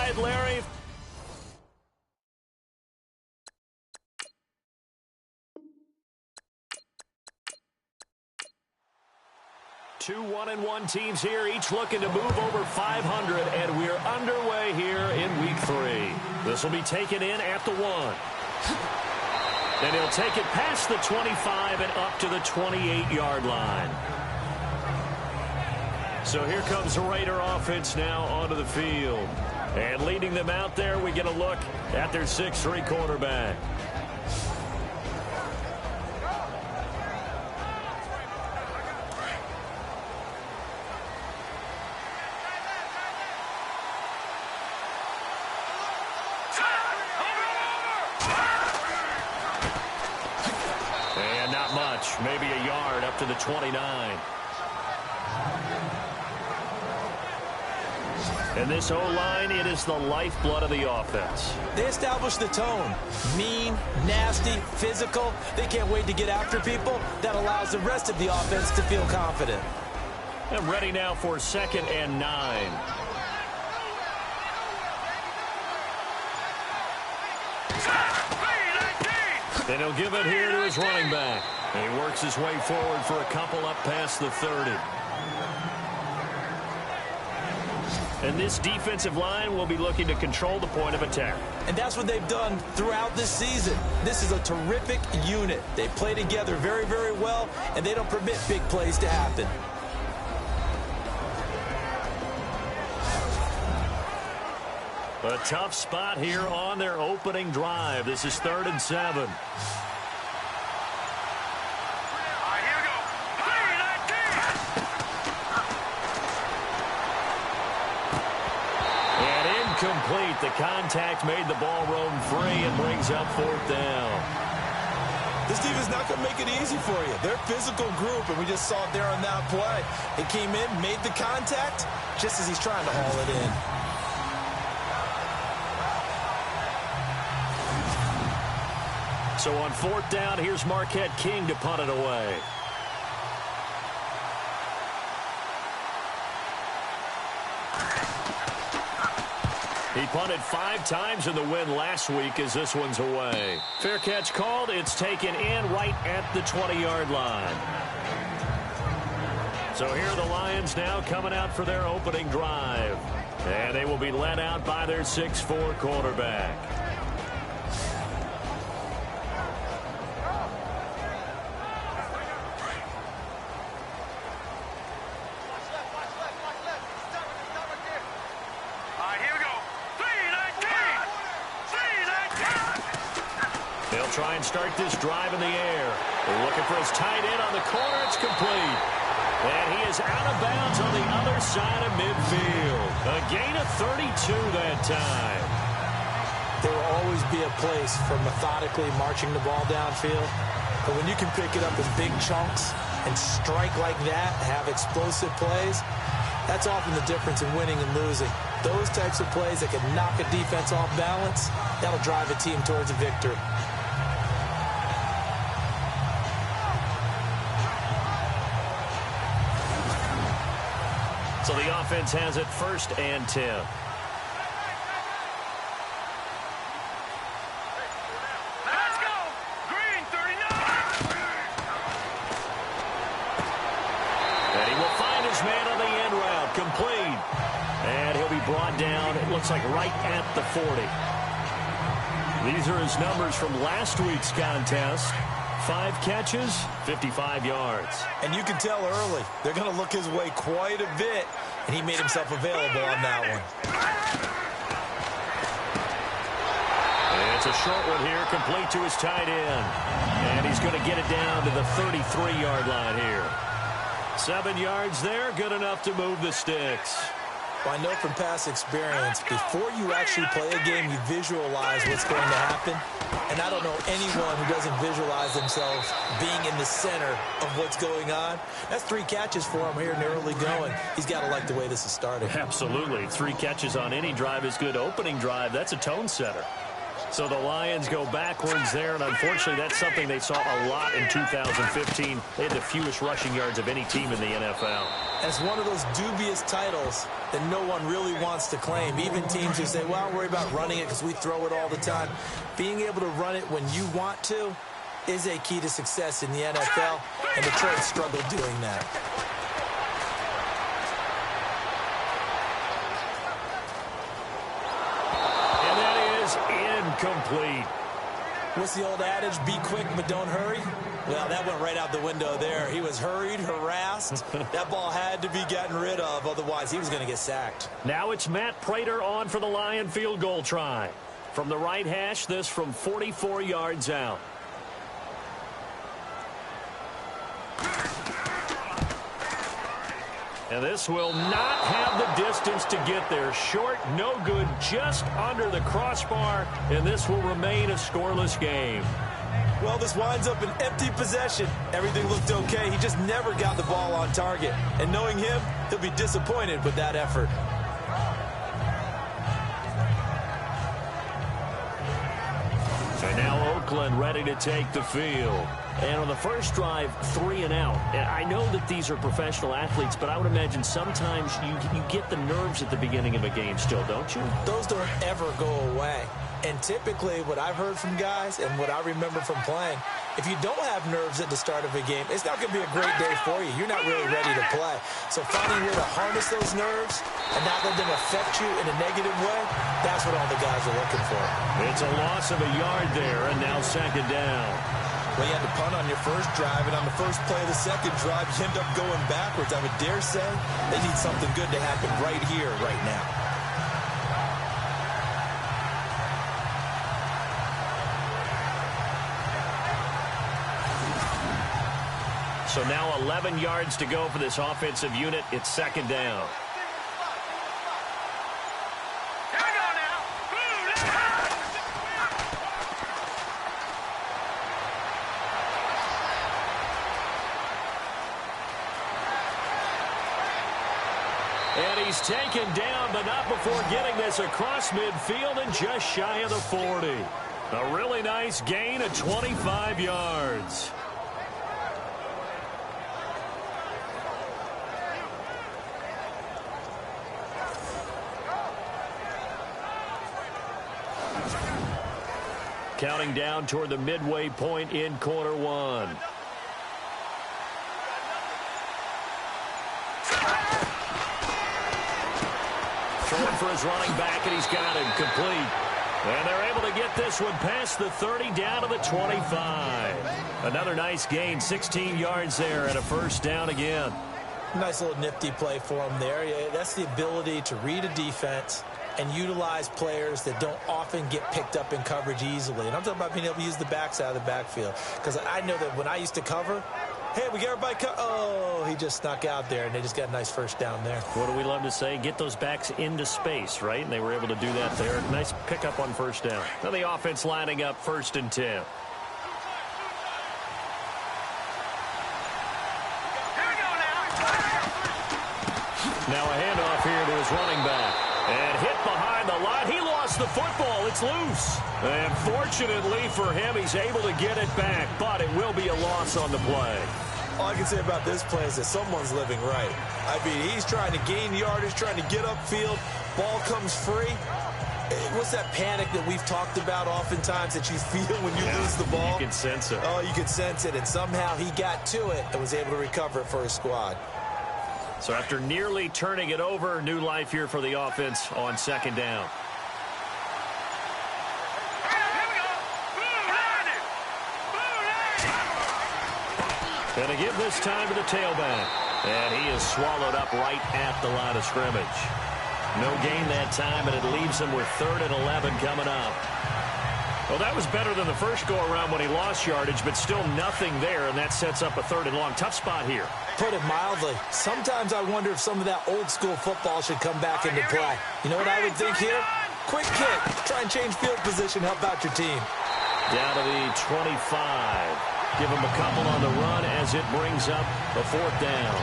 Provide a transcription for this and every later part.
ahead, Larry. Two 1-1 teams here, each looking to move over 500, and we're underway here in week 3. This will be taken in at the 1. And he'll take it past the 25 and up to the 28-yard line. So here comes the Raider offense now onto the field. And leading them out there, we get a look at their 6'3" quarterback. And not much, maybe a yard up to the 29. And this O-line, it is the lifeblood of the offense. They establish the tone. Mean, nasty, physical. They can't wait to get after people. That allows the rest of the offense to feel confident. And ready now for 2nd and 9. Then he'll give it here to his running back. And he works his way forward for a couple up past the 30. And this defensive line will be looking to control the point of attack. And that's what they've done throughout this season. This is a terrific unit. They play together very, very well, and they don't permit big plays to happen. A tough spot here on their opening drive. This is 3rd and 7. Complete. The contact made the ball roam free and brings up 4th down. This defense is not going to make it easy for you. They're a physical group, and we just saw it there on that play. They came in, made the contact, just as he's trying to haul it in. So on 4th down, here's Marquette King to punt it away. He punted 5 times in the win last week as this one's away. Fair catch called. It's taken in right at the 20-yard line. So here are the Lions now coming out for their opening drive. And they will be led out by their 6'4" quarterback. Try and start this drive in the air. They're looking for his tight end on the corner. It's complete. And he is out of bounds on the other side of midfield. A gain of 32 that time. There will always be a place for methodically marching the ball downfield. But when you can pick it up in big chunks and strike like that, have explosive plays, that's often the difference in winning and losing. Those types of plays that can knock a defense off balance, that'll drive a team towards a victory. So the offense has it 1st and 10. Let's go! Green 39! And he will find his man on the end route. Complete. And he'll be brought down, it looks like right at the 40. These are his numbers from last week's contest. 5 catches, 55 yards. And you can tell early, they're going to look his way quite a bit, and he made himself available on that one. And it's a short one here, complete to his tight end. And he's going to get it down to the 33-yard line here. 7 yards there, good enough to move the sticks. Well, I know from past experience, before you actually play a game, you visualize what's going to happen. And I don't know anyone who doesn't visualize themselves being in the center of what's going on. That's 3 catches for him here in the early going. He's got to like the way this is starting. Absolutely. 3 catches on any drive is good. Opening drive, that's a tone setter. So the Lions go backwards there, and unfortunately that's something they saw a lot in 2015. They had the fewest rushing yards of any team in the NFL. And it's one of those dubious titles that no one really wants to claim. Even teams who say, well, don't worry about running it because we throw it all the time. Being able to run it when you want to is a key to success in the NFL, and Detroit struggled doing that. Complete. What's the old adage? Be quick, but don't hurry. Well, that went right out the window there. He was hurried, harassed. That ball had to be gotten rid of. Otherwise, he was going to get sacked. Now it's Matt Prater on for the Lion field goal try. From the right hash, this from 44 yards out. And this will not have the distance to get there. Short, no good, just under the crossbar, and this will remain a scoreless game. Well, this winds up an empty possession. Everything looked okay. He just never got the ball on target. And knowing him, he'll be disappointed with that effort. So now Oakland ready to take the field. And on the first drive, 3 and out. And I know that these are professional athletes, but I would imagine sometimes you get the nerves at the beginning of a game still, don't you? Those don't ever go away. And typically what I've heard from guys and what I remember from playing, if you don't have nerves at the start of a game, it's not going to be a great day for you. You're not really ready to play. So finding a way to harness those nerves and not let them affect you in a negative way, that's what all the guys are looking for. It's a loss of a yard there, and now second down. Well, you had to punt on your first drive, and on the first play of the second drive, you end up going backwards. I would dare say they need something good to happen right here, right now. So now 11 yards to go for this offensive unit. It's second down. And he's taken down, but not before getting this across midfield and just shy of the 40. A really nice gain of 25 yards. Counting down toward the midway point in quarter one. Throwing for his running back, and he's got him complete. And they're able to get this one past the 30 down to the 25. Another nice gain, 16 yards there and a first down again. Nice little nifty play for him there. Yeah, that's the ability to read a defense and utilize players that don't often get picked up in coverage easily. And I'm talking about being able to use the backs out of the backfield. Because I know that when I used to cover, hey, we got everybody oh, he just snuck out there, and they just got a nice first down there. What do we love to say? Get those backs into space, right? And they were able to do that there. Nice pickup on first down. Now the offense lining up 1st and 10. Now a handoff here to his running back. And hit behind the line. He lost the football. It's loose. And fortunately for him, he's able to get it back. But it will be a loss on the play. All I can say about this play is that someone's living right. I mean, he's trying to gain yardage, trying to get upfield. Ball comes free. What's that panic that we've talked about oftentimes that you feel when you lose the ball? You can sense it. Oh, you could sense it. And somehow he got to it and was able to recover it for his squad. So after nearly turning it over, new life here for the offense on second down. And to give this time to the tailback. And he is swallowed up right at the line of scrimmage. No gain that time, and it leaves him with 3rd and 11 coming up. Well, that was better than the first go-around when he lost yardage, but still nothing there, and that sets up a 3rd and long. Tough spot here. Put it mildly. Sometimes I wonder if some of that old-school football should come back into play. You know what I would think here? Quick kick. Try and change field position. Help out your team. Down to the 25. Give him a couple on the run as it brings up a 4th down.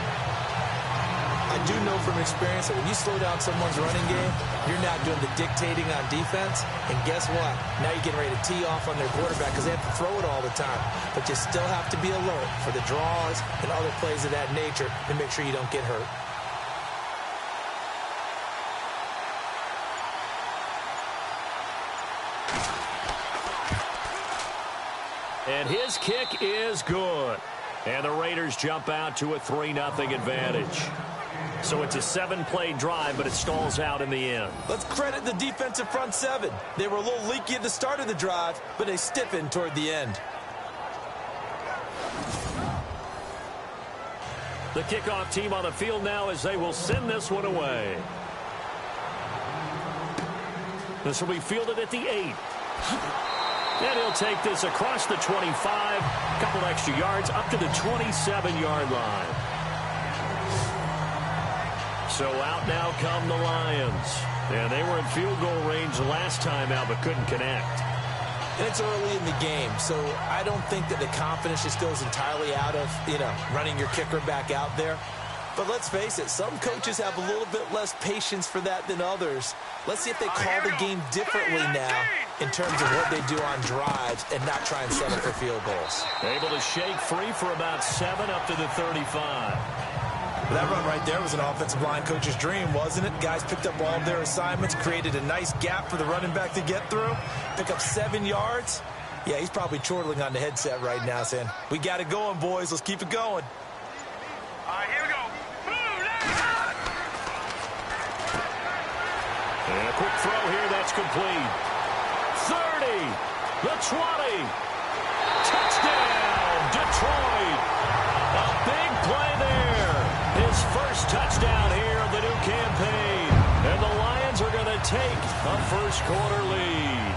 I do know from experience that when you slow down someone's running game, you're now doing the dictating on defense. And guess what? Now you're getting ready to tee off on their quarterback because they have to throw it all the time. But you still have to be alert for the draws and other plays of that nature to make sure you don't get hurt. And his kick is good. And the Raiders jump out to a 3-0 advantage. So it's a 7-play drive, but it stalls out in the end. Let's credit the defensive front seven. They were a little leaky at the start of the drive, but they stiffened toward the end. The kickoff team on the field now as they will send this one away. This will be fielded at the 8. And he'll take this across the 25, a couple extra yards, up to the 27-yard line. So out now come the Lions. And they were in field goal range last time out, but couldn't connect. And it's early in the game, so I don't think that the confidence just goes entirely out of, running your kicker back out there. But let's face it, some coaches have a little bit less patience for that than others. Let's see if they call the game differently now in terms of what they do on drives and not try and settle for field goals. Able to shake free for about 7 up to the 35. That run right there was an offensive line coach's dream, wasn't it? Guys picked up all of their assignments, created a nice gap for the running back to get through, pick up 7 yards. Yeah, he's probably chortling on the headset right now saying, we got it going, boys. Let's keep it going. All right, here we go. And a quick throw here, that's complete. 30, the 20. Touchdown, Detroit. A big play there. His first touchdown here of the new campaign. And the Lions are going to take a first-quarter lead.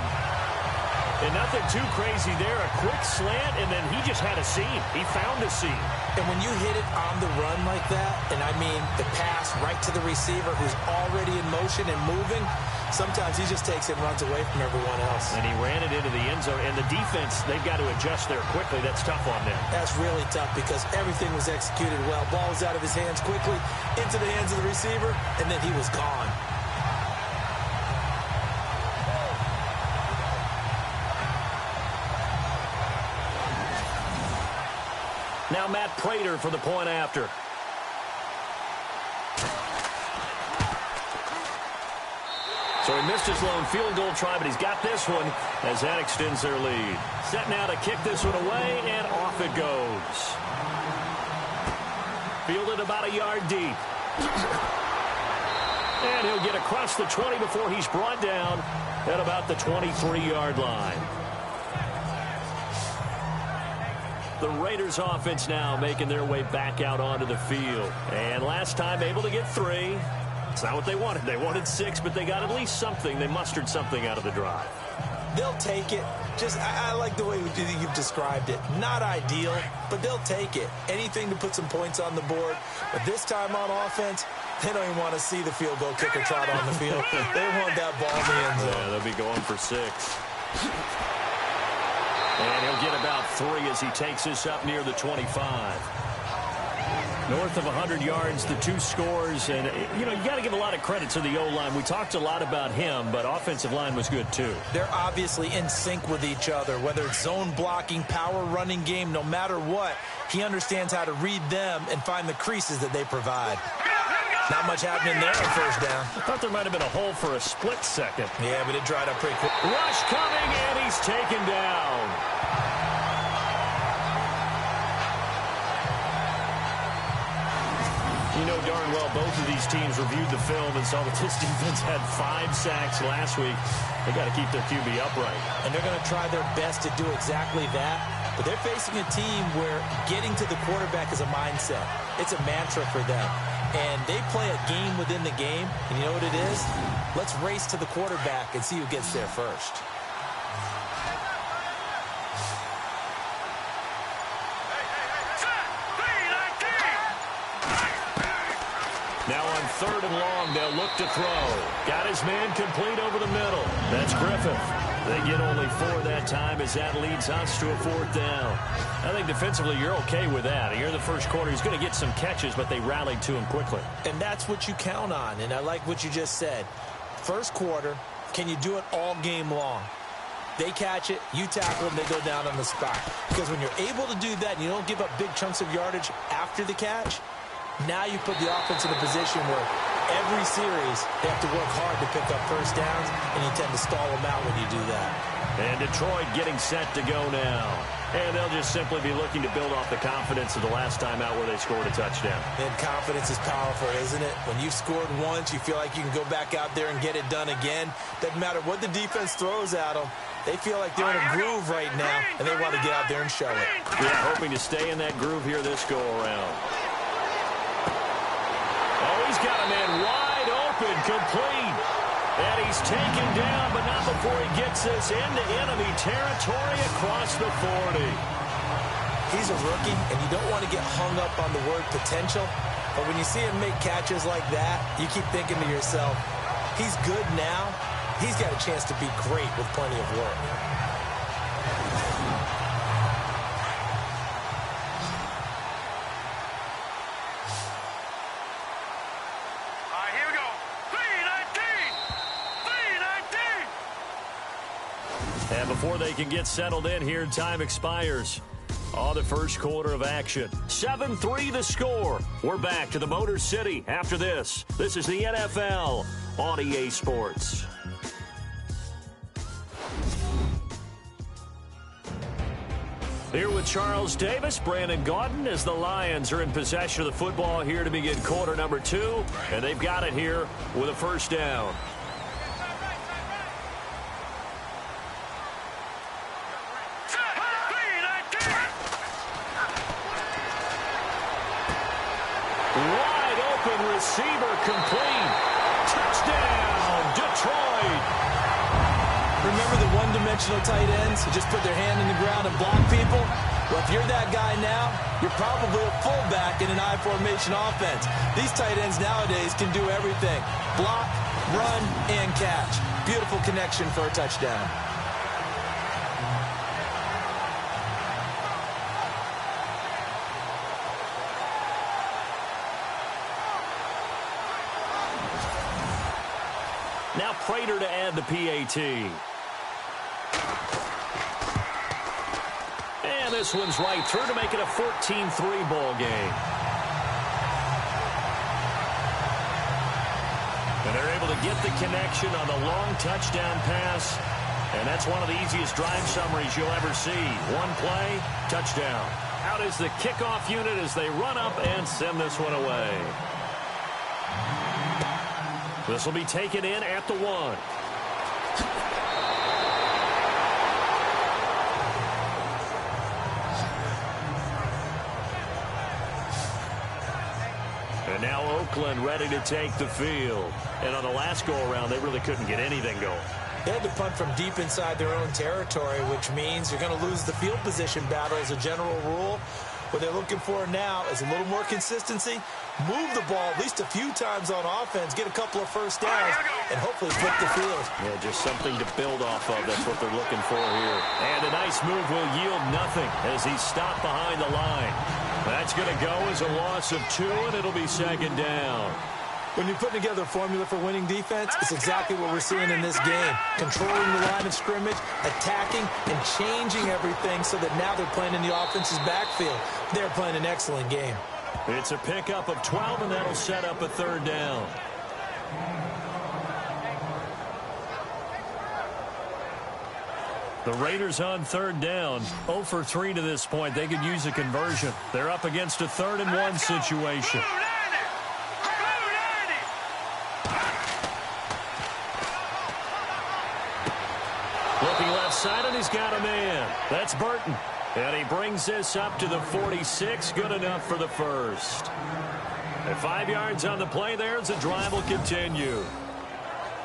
And nothing too crazy there. A quick slant, and then he just had a seam. He found a seam. And when you hit it on the run like that, and I mean the pass right to the receiver who's already in motion and moving, sometimes he just takes it and runs away from everyone else. And he ran it into the end zone. And the defense, they've got to adjust there quickly. That's tough on them. That's really tough because everything was executed well. Ball was out of his hands quickly, into the hands of the receiver, and then he was gone. Now Matt Prater for the point after. So he missed his lone field goal try, but he's got this one as that extends their lead. Set now to kick this one away, and off it goes. Fielded about a yard deep. And he'll get across the 20 before he's brought down at about the 23-yard line. The Raiders offense now making their way back out onto the field. And last time able to get 3. It's not what they wanted. They wanted 6, but they got at least something. They mustered something out of the drive. They'll take it. I like the way you've described it. Not ideal, but they'll take it. Anything to put some points on the board. But this time on offense, they don't even want to see the field goal kicker trot on the field. They want that ball in the end zone. Yeah, they'll be going for 6. And he'll get about 3 as he takes this up near the 25. North of 100 yards, the 2 scores. And, you got to give a lot of credit to the O-line. We talked a lot about him, but offensive line was good, too. They're obviously in sync with each other, whether it's zone blocking, power running game, no matter what. He understands how to read them and find the creases that they provide. Not much happening there on first down. I thought there might have been a hole for a split second. Yeah, but it dried up pretty quick. Rush coming, and he's taken down. You know darn well both of these teams reviewed the film and saw that this defense had 5 sacks last week. They got to keep their QB upright. And they're going to try their best to do exactly that. But they're facing a team where getting to the quarterback is a mindset. It's a mantra for them. And they play a game within the game. And you know what it is? Let's race to the quarterback and see who gets there first. Now on 3rd and long, they'll look to throw. Got his man complete over the middle. That's Griffith. They get only 4 that time as that leads us to a 4th down. I think defensively you're okay with that. Here in the first quarter, he's going to get some catches, but they rallied to him quickly. And that's what you count on, and I like what you just said. First quarter, can you do it all game long? They catch it, you tackle them, they go down on the spot. Because when you're able to do that and you don't give up big chunks of yardage after the catch, now you put the offense in a position where every series they have to work hard to pick up first downs, and you tend to stall them out when you do that. And Detroit getting set to go now. And they'll just simply be looking to build off the confidence of the last time out where they scored a touchdown. And confidence is powerful, isn't it? When you've scored once, you feel like you can go back out there and get it done again. Doesn't matter what the defense throws at them. They feel like they're in a groove right now, and they want to get out there and show it. Yeah, hoping to stay in that groove here this go-around. Oh, he's got a man wide open, complete. And he's taken down, but not before he gets this into enemy territory across the 40. He's a rookie, and you don't want to get hung up on the word potential. But when you see him make catches like that, you keep thinking to yourself, he's good now. He's got a chance to be great with plenty of work. Here we go. 3-19. And before they can get settled in here, time expires. On the first quarter of action. 7-3 the score. We're back to the Motor City after this. This is the NFL on EA Sports. Here with Charles Davis, Brandon Gaudin, as the Lions are in possession of the football here to begin quarter number 2. And they've got it here with a first down. Wide open receiver complete. Touchdown, Detroit. Remember the one-dimensional tight ends who just put their hand in the ground and block people? Well, if you're that guy now, you're probably a fullback in an I-formation offense. These tight ends nowadays can do everything. Block, run, and catch. Beautiful connection for a touchdown. Now Prater to add the PAT. And this one's right through to make it a 14-3 ball game. And they're able to get the connection on the long touchdown pass. And that's one of the easiest drive summaries you'll ever see. One play, touchdown. Out is the kickoff unit as they run up and send this one away. This will be taken in at the 1. And now Oakland ready to take the field. And on the last go-around, they really couldn't get anything going. They had to punt from deep inside their own territory, which means you're going to lose the field position battle as a general rule. What they're looking for now is a little more consistency, move the ball at least a few times on offense, get a couple of first downs, and hopefully flip the field. Yeah, just something to build off of. That's what they're looking for here. And a nice move will yield nothing as he's stopped behind the line. That's going to go as a loss of 2, and it'll be second down. When you put together a formula for winning defense, it's exactly what we're seeing in this game. Controlling the line of scrimmage, attacking, and changing everything so that now they're playing in the offense's backfield. They're playing an excellent game. It's a pickup of 12, and that'll set up a third down. The Raiders on third down, 0 for 3 to this point. They could use a conversion. They're up against a 3rd and 1 situation. Looking left side, and he's got a man. That's Burton. And he brings this up to the 46. Good enough for the first. And 5 yards on the play there as the drive will continue.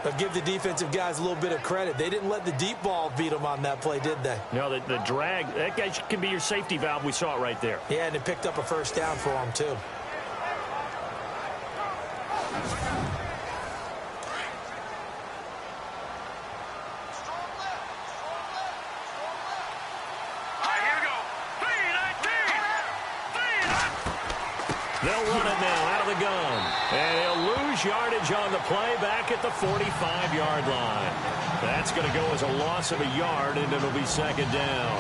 But give the defensive guys a little bit of credit. They didn't let the deep ball beat them on that play, did they? No, the drag, that guy can be your safety valve. We saw it right there. Yeah, and it picked up a first down for them, too. Here we go. 3-19. They'll run it now out of the gun. And he'll lose yardage on the play back at the 45-yard line. That's going to go as a loss of a yard, and it'll be second down.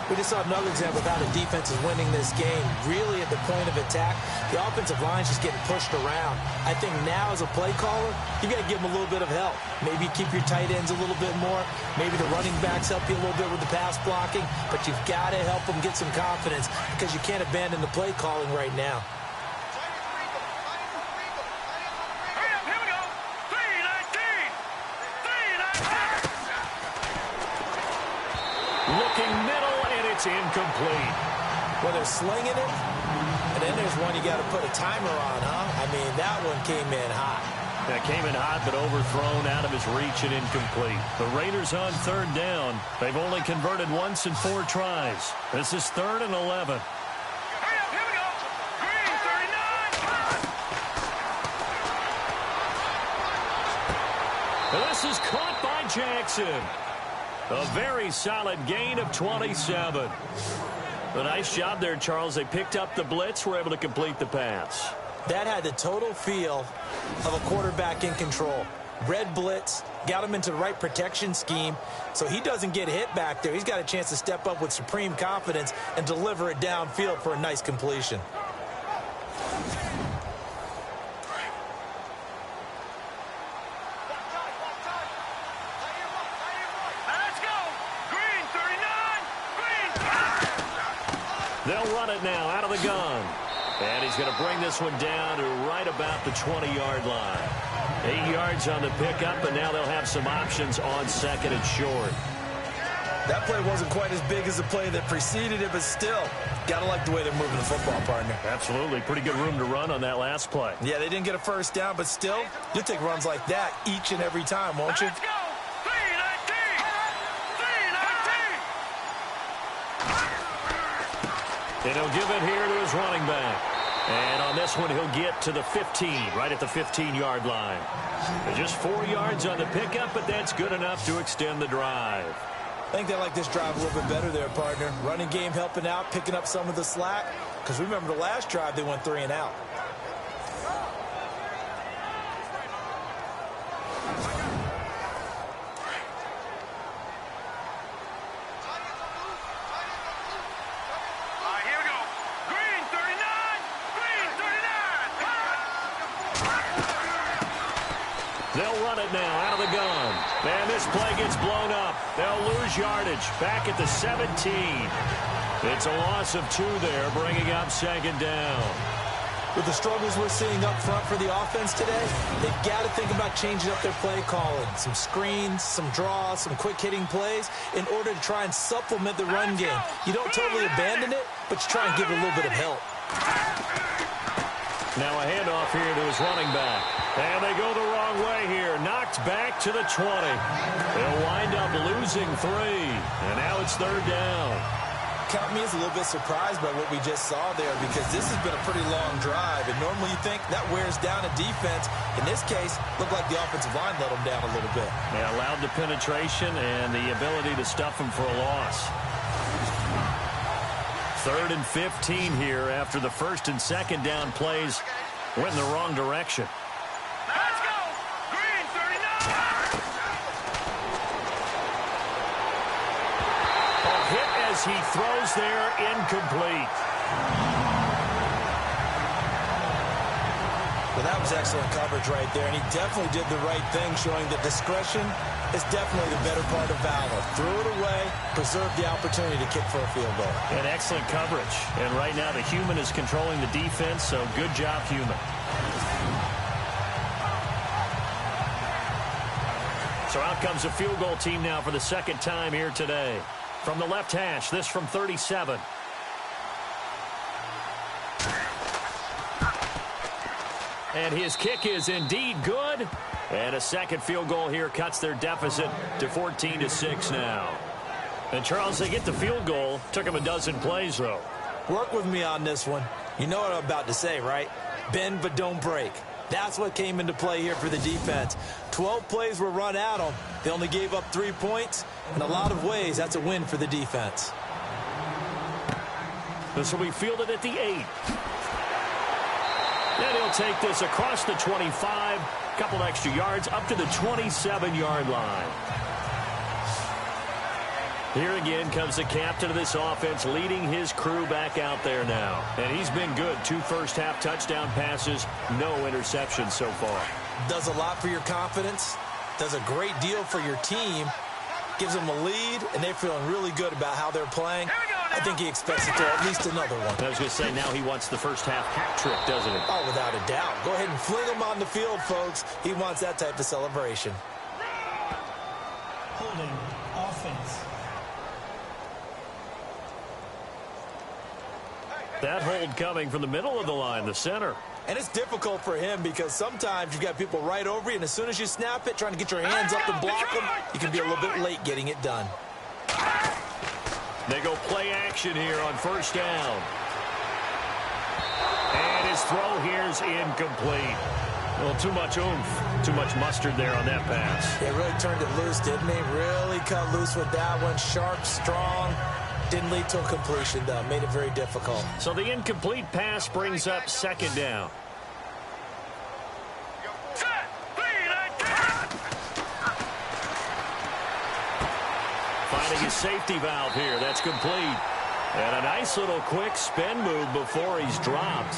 We just saw another example of how the defense is winning this game. Really at the point of attack, the offensive line's just getting pushed around. I think now as a play caller, you got to give them a little bit of help. Maybe keep your tight ends a little bit more. Maybe the running backs help you a little bit with the pass blocking. But you've got to help them get some confidence because you can't abandon the play calling right now. Looking middle, and it's incomplete. Well, they're slinging it, and then there's one you got to put a timer on, huh? I mean, that one came in hot. That came in hot, but overthrown out of his reach and incomplete. The Raiders on third down. They've only converted once in 4 tries. This is 3rd and 11. Hurry up, here we go. Green, 39. This is caught by Jackson. A very solid gain of 27. A nice job there, Charles. They picked up the blitz, were able to complete the pass. That had the total feel of a quarterback in control. Red blitz, got him into the right protection scheme, so he doesn't get hit back there. He's got a chance to step up with supreme confidence and deliver it downfield for a nice completion. They'll run it now out of the gun. And he's going to bring this one down to right about the 20-yard line. 8 yards on the pickup, and now they'll have some options on 2nd and short. That play wasn't quite as big as the play that preceded it, but still, got to like the way they're moving the football, partner. Absolutely. Pretty good room to run on that last play. Yeah, they didn't get a first down, but still, you'll take runs like that each and every time, won't you? Let's go. 319. 319. And he'll give it here to his running back. And on this one, he'll get to the 15, right at the 15-yard line. Just 4 yards on the pickup, but that's good enough to extend the drive. I think they like this drive a little bit better there, partner. Running game helping out, picking up some of the slack. Because remember the last drive, they went 3 and out. They'll run it now out of the gun. And this play gets blown up. They'll lose yardage back at the 17. It's a loss of 2 there, bringing up 2nd down. With the struggles we're seeing up front for the offense today, they've got to think about changing up their play calling. Some screens, some draws, some quick-hitting plays in order to try and supplement the run game. You don't totally abandon it, but you try and give it a little bit of help. Now a handoff here to his running back. And they go the wrong way here. Knocked back to the 20. They'll wind up losing 3. And now it's 3rd down. Count me as a little bit surprised by what we just saw there because this has been a pretty long drive. And normally you think that wears down a defense. In this case, looked like the offensive line let them down a little bit. They allowed the penetration and the ability to stuff them for a loss. 3rd and 15 here after the 1st and 2nd down plays went in the wrong direction. Let's go. Green, 39. A hit as he throws there, incomplete. Well, that was excellent coverage right there, and he definitely did the right thing, showing that discretion is definitely the better part of valor. Threw it away, preserved the opportunity to kick for a field goal. And excellent coverage. And right now the human is controlling the defense, so good job, human. So out comes the field goal team now for the 2nd time here today. From the left hash, this from 37. And his kick is indeed good. And a 2nd field goal here cuts their deficit to 14-6 now. And Charles, they get the field goal. Took him a dozen plays, though. Work with me on this one. You know what I'm about to say, right? Bend but don't break. That's what came into play here for the defense. 12 plays were run at them. They only gave up 3 points. In a lot of ways, that's a win for the defense. This will be fielded at the 8. And he'll take this across the 25, a couple extra yards, up to the 27-yard line. Here again comes the captain of this offense, leading his crew back out there now. And he's been good. 2 first-half touchdown passes, no interceptions so far. Does a lot for your confidence, does a great deal for your team, gives them a lead, and they're feeling really good about how they're playing. I think he expects to throw at least another one. I was going to say, now he wants the first-half hat trick, doesn't he? Oh, without a doubt. Go ahead and fling him on the field, folks. He wants that type of celebration. Holding offense. That hold coming from the middle of the line, the center. And it's difficult for him because sometimes you've got people right over you, and as soon as you snap it, trying to get your hands up and block them, you can be a little bit late getting it done. They go play action here on first down. And his throw here is incomplete. Well, too much oomph, too much mustard there on that pass. They really turned it loose, didn't he? Really cut loose with that one. Sharp, strong. Didn't lead to a completion, though. Made it very difficult. So the incomplete pass brings up second down. Finding his safety valve here. That's complete. And a nice little quick spin move before he's dropped.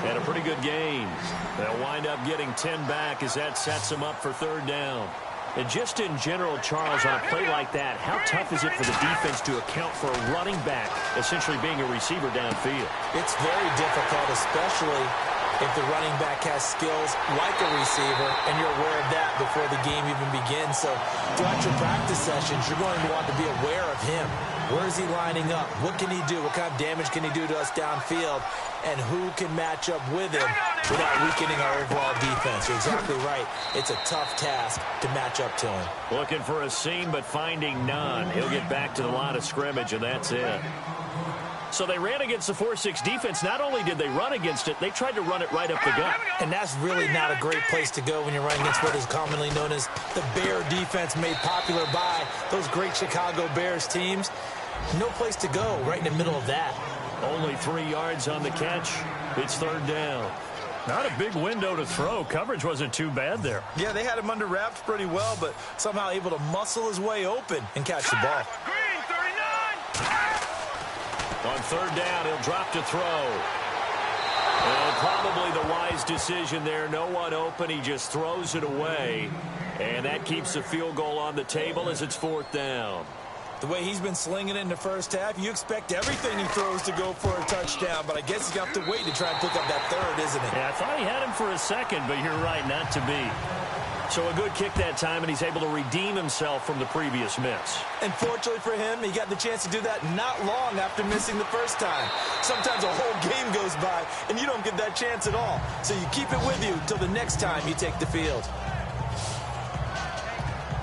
And a pretty good gain. They'll wind up getting 10 back as that sets him up for third down. And just in general, Charles, on a play like that, how tough is it for the defense to account for a running back essentially being a receiver downfield? It's very difficult, especially if the running back has skills like a receiver, and you're aware of that before the game even begins. So throughout your practice sessions, you're going to want to be aware of him. Where is he lining up? What can he do? What kind of damage can he do to us downfield? And who can match up with him without weakening our overall defense? You're exactly right. It's a tough task to match up to him. Looking for a seam, but finding none. He'll get back to the line of scrimmage, and that's it. So they ran against the 4-6 defense. Not only did they run against it, they tried to run it right up the gut. And that's really not a great place to go when you're running against what is commonly known as the Bear defense, made popular by those great Chicago Bears teams. No place to go right in the middle of that. Only 3 yards on the catch. It's third down. Not a big window to throw. Coverage wasn't too bad there. Yeah, they had him under wraps pretty well, but somehow able to muscle his way open and catch the ball. Green 39. On third down, he'll drop to throw. And probably the wise decision there. No one open. He just throws it away. And that keeps the field goal on the table as it's fourth down. The way he's been slinging it in the first half, you expect everything he throws to go for a touchdown, but I guess he's got to wait to try and pick up that third, isn't he? Yeah, I thought he had him for a second, but you're right, not to be. So a good kick that time, and he's able to redeem himself from the previous miss. And fortunately for him, he got the chance to do that not long after missing the first time. Sometimes a whole game goes by, and you don't get that chance at all. So you keep it with you until the next time you take the field.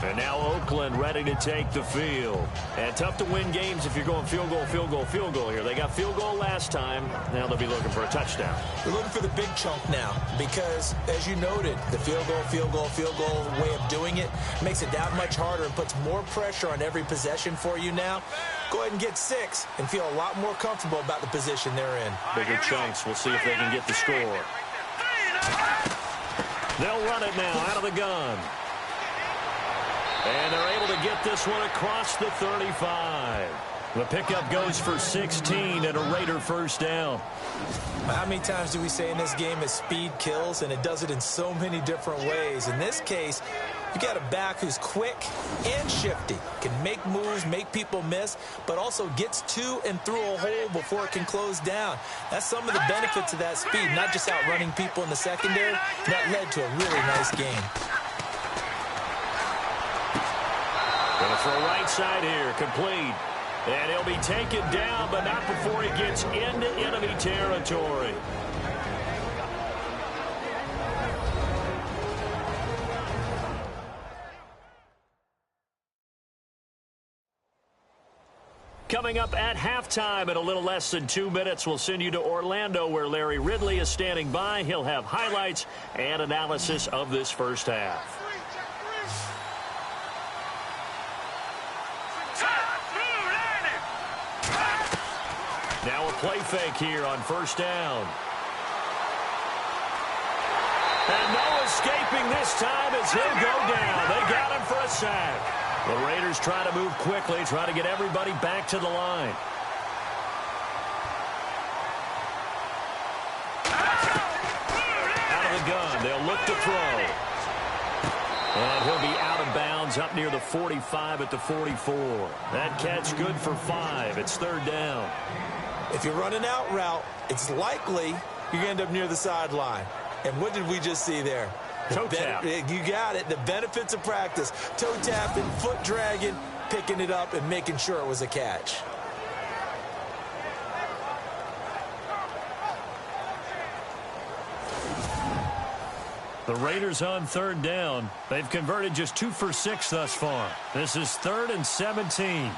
And now Oakland ready to take the field. And tough to win games if you're going field goal, field goal, field goal here. They got field goal last time. Now they'll be looking for a touchdown. They're looking for the big chunk now because, as you noted, the field goal, field goal, field goal way of doing it makes it that much harder and puts more pressure on every possession for you now. Go ahead and get 6 and feel a lot more comfortable about the position they're in. Bigger chunks. We'll see if they can get the score. They'll run it now out of the gun. And they're able to get this one across the 35. The pickup goes for 16 and a Raider first down. How many times do we say in this game is speed kills, and it does it in so many different ways. In this case, you got a back who's quick and shifty, can make moves, make people miss, but also gets to and through a hole before it can close down. That's some of the benefits of that speed, not just outrunning people in the secondary. That led to a really nice game. Going to throw right side here, complete. And he'll be taken down, but not before he gets into enemy territory. Coming up at halftime in a little less than 2 minutes, we'll send you to Orlando where Larry Ridley is standing by. He'll have highlights and analysis of this first half. Now a play fake here on first down. And no escaping this time as he'll go down. They got him for a sack. The Raiders try to move quickly, try to get everybody back to the line. Out of the gun, they'll look to throw. And he'll be out of bounds up near the 45 at the 44. That catch good for 5. It's third down. If you're running out route, it's likely you're going to end up near the sideline. And what did we just see there? Toe tap. You got it. The benefits of practice. Toe tapping, foot dragging, picking it up, and making sure it was a catch. The Raiders on third down. They've converted just 2 for 6 thus far. This is 3rd and 17.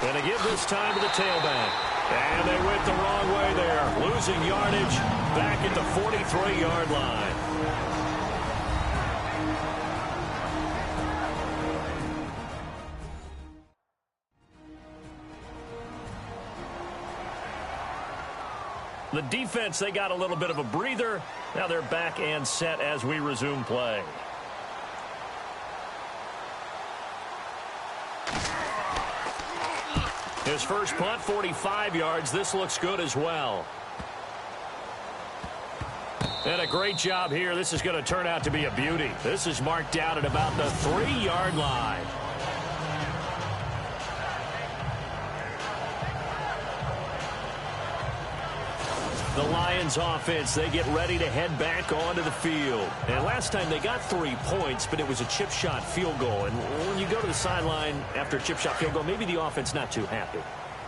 Going to give this time to the tailback. And they went the wrong way there. Losing yardage back at the 43-yard line. The defense, they got a little bit of a breather. Now they're back and set as we resume play. His first punt, 45 yards. This looks good as well. And a great job here. This is going to turn out to be a beauty. This is marked out at about the 3-yard line. The Lions offense, they get ready to head back onto the field. And last time they got 3 points, but it was a chip shot field goal. And when you go to the sideline after a chip shot field goal, maybe the offense not too happy.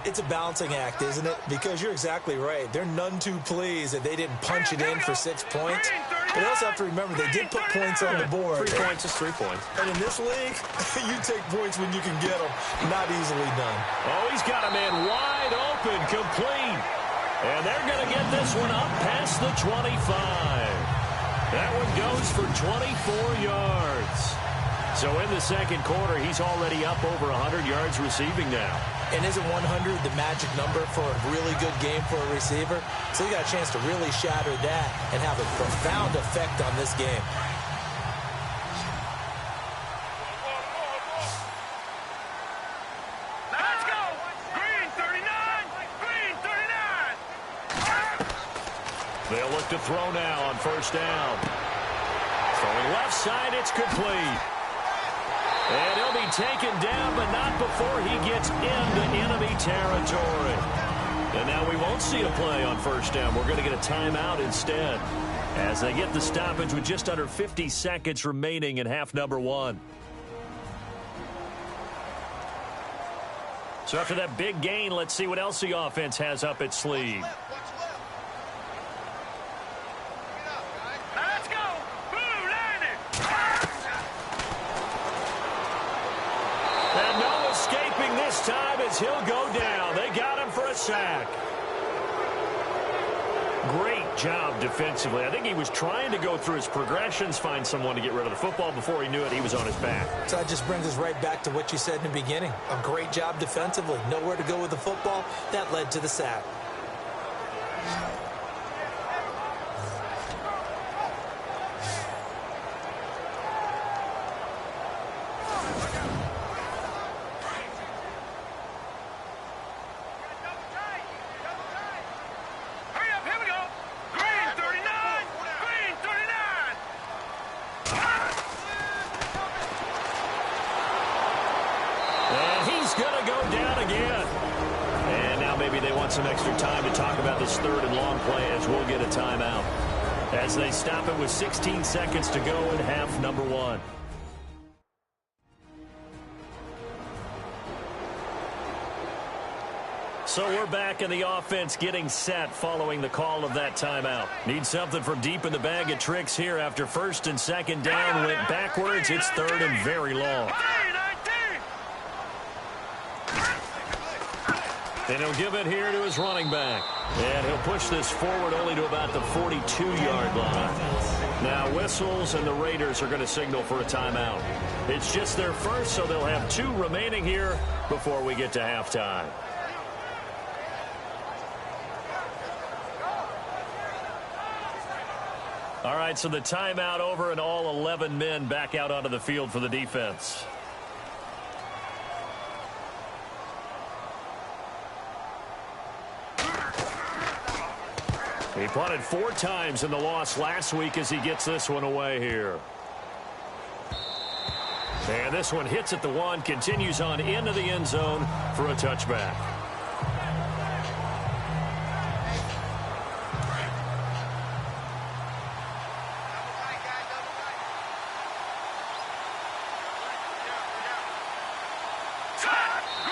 It's a balancing act, isn't it? Because you're exactly right. They're none too pleased that they didn't punch it in for 6 points. But they also have to remember they did put points on the board. 3 points is 3 points. And in this league, you take points when you can get them. Not easily done. Oh, he's got a man wide open, complete. And they're going to get this one up past the 25. That one goes for 24 yards. So in the second quarter, he's already up over 100 yards receiving now. And isn't 100 the magic number for a really good game for a receiver? So you got a chance to really shatter that and have a profound effect on this game. Let's go! Green 39! Green 39! They'll look to throw now on first down. Throwing left side, it's complete. And he'll be taken down, but not before he gets into enemy territory. And now we won't see a play on first down. We're going to get a timeout instead as they get the stoppage with just under 50 seconds remaining in half number 1. So after that big gain, let's see what else the offense has up its sleeve. This time as he'll go down. They got him for a sack. Great job defensively. I think he was trying to go through his progressions, find someone to get rid of the football. Before he knew it, he was on his back. So that just brings us right back to what you said in the beginning. A great job defensively. Nowhere to go with the football. That led to the sack. Some extra time to talk about this third and long play as we'll get a timeout as they stop it with 16 seconds to go in half number 1. So we're back in the offense getting set following the call of that timeout. Need something from deep in the bag of tricks here after first and second down went backwards. It's third and very long. And he'll give it here to his running back. And he'll push this forward only to about the 42-yard line. Now whistles, and the Raiders are going to signal for a timeout. It's just their first, so they'll have 2 remaining here before we get to halftime. All right, so the timeout over, and all 11 men back out onto the field for the defense. He punted 4 times in the loss last week as he gets this one away here. And this one hits at the 1, continues on into the end zone for a touchback.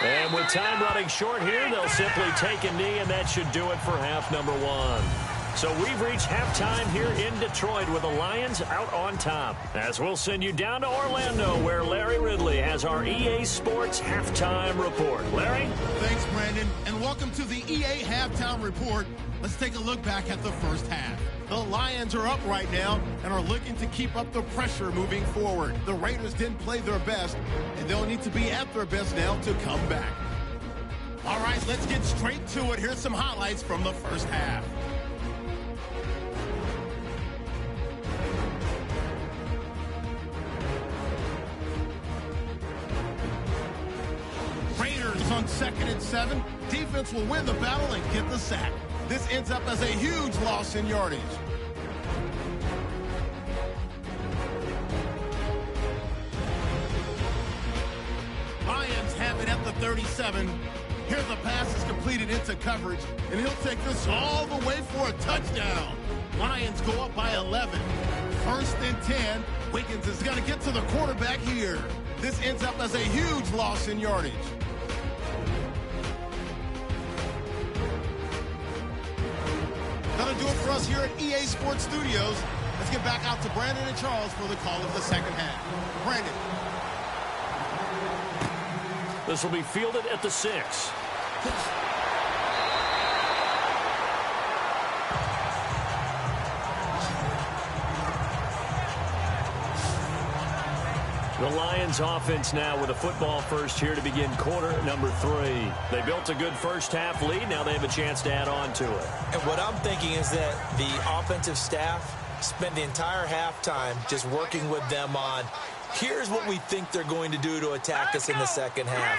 And with time running short here, they'll simply take a knee, and that should do it for half number 1. So we've reached halftime here in Detroit with the Lions out on top. As we'll send you down to Orlando, where Larry Ridley has our EA Sports Halftime Report. Larry? Thanks, Brandon, and welcome to the EA Halftime Report. Let's take a look back at the first half. The Lions are up right now and are looking to keep up the pressure moving forward. The Raiders didn't play their best, and they'll need to be at their best now to come back. All right, let's get straight to it. Here's some highlights from the first half. Raiders on 2nd and 7. Defense will win the battle and get the sack. This ends up as a huge loss in yardage. Lions have it at the 37. Here the pass is completed into coverage, and he'll take this all the way for a touchdown. Lions go up by 11. 1st and 10. Wiggins is going to get to the quarterback here. This ends up as a huge loss in yardage. That'll do it for us here at EA Sports Studios. Let's get back out to Brandon and Charles for the call of the second half. Brandon. This will be fielded at the 6. The Lions offense now with a football first here to begin quarter number 3. They built a good first half lead. Now they have a chance to add on to it. And what I'm thinking is that the offensive staff spent the entire halftime just working with them on, here's what we think they're going to do to attack us in the second half.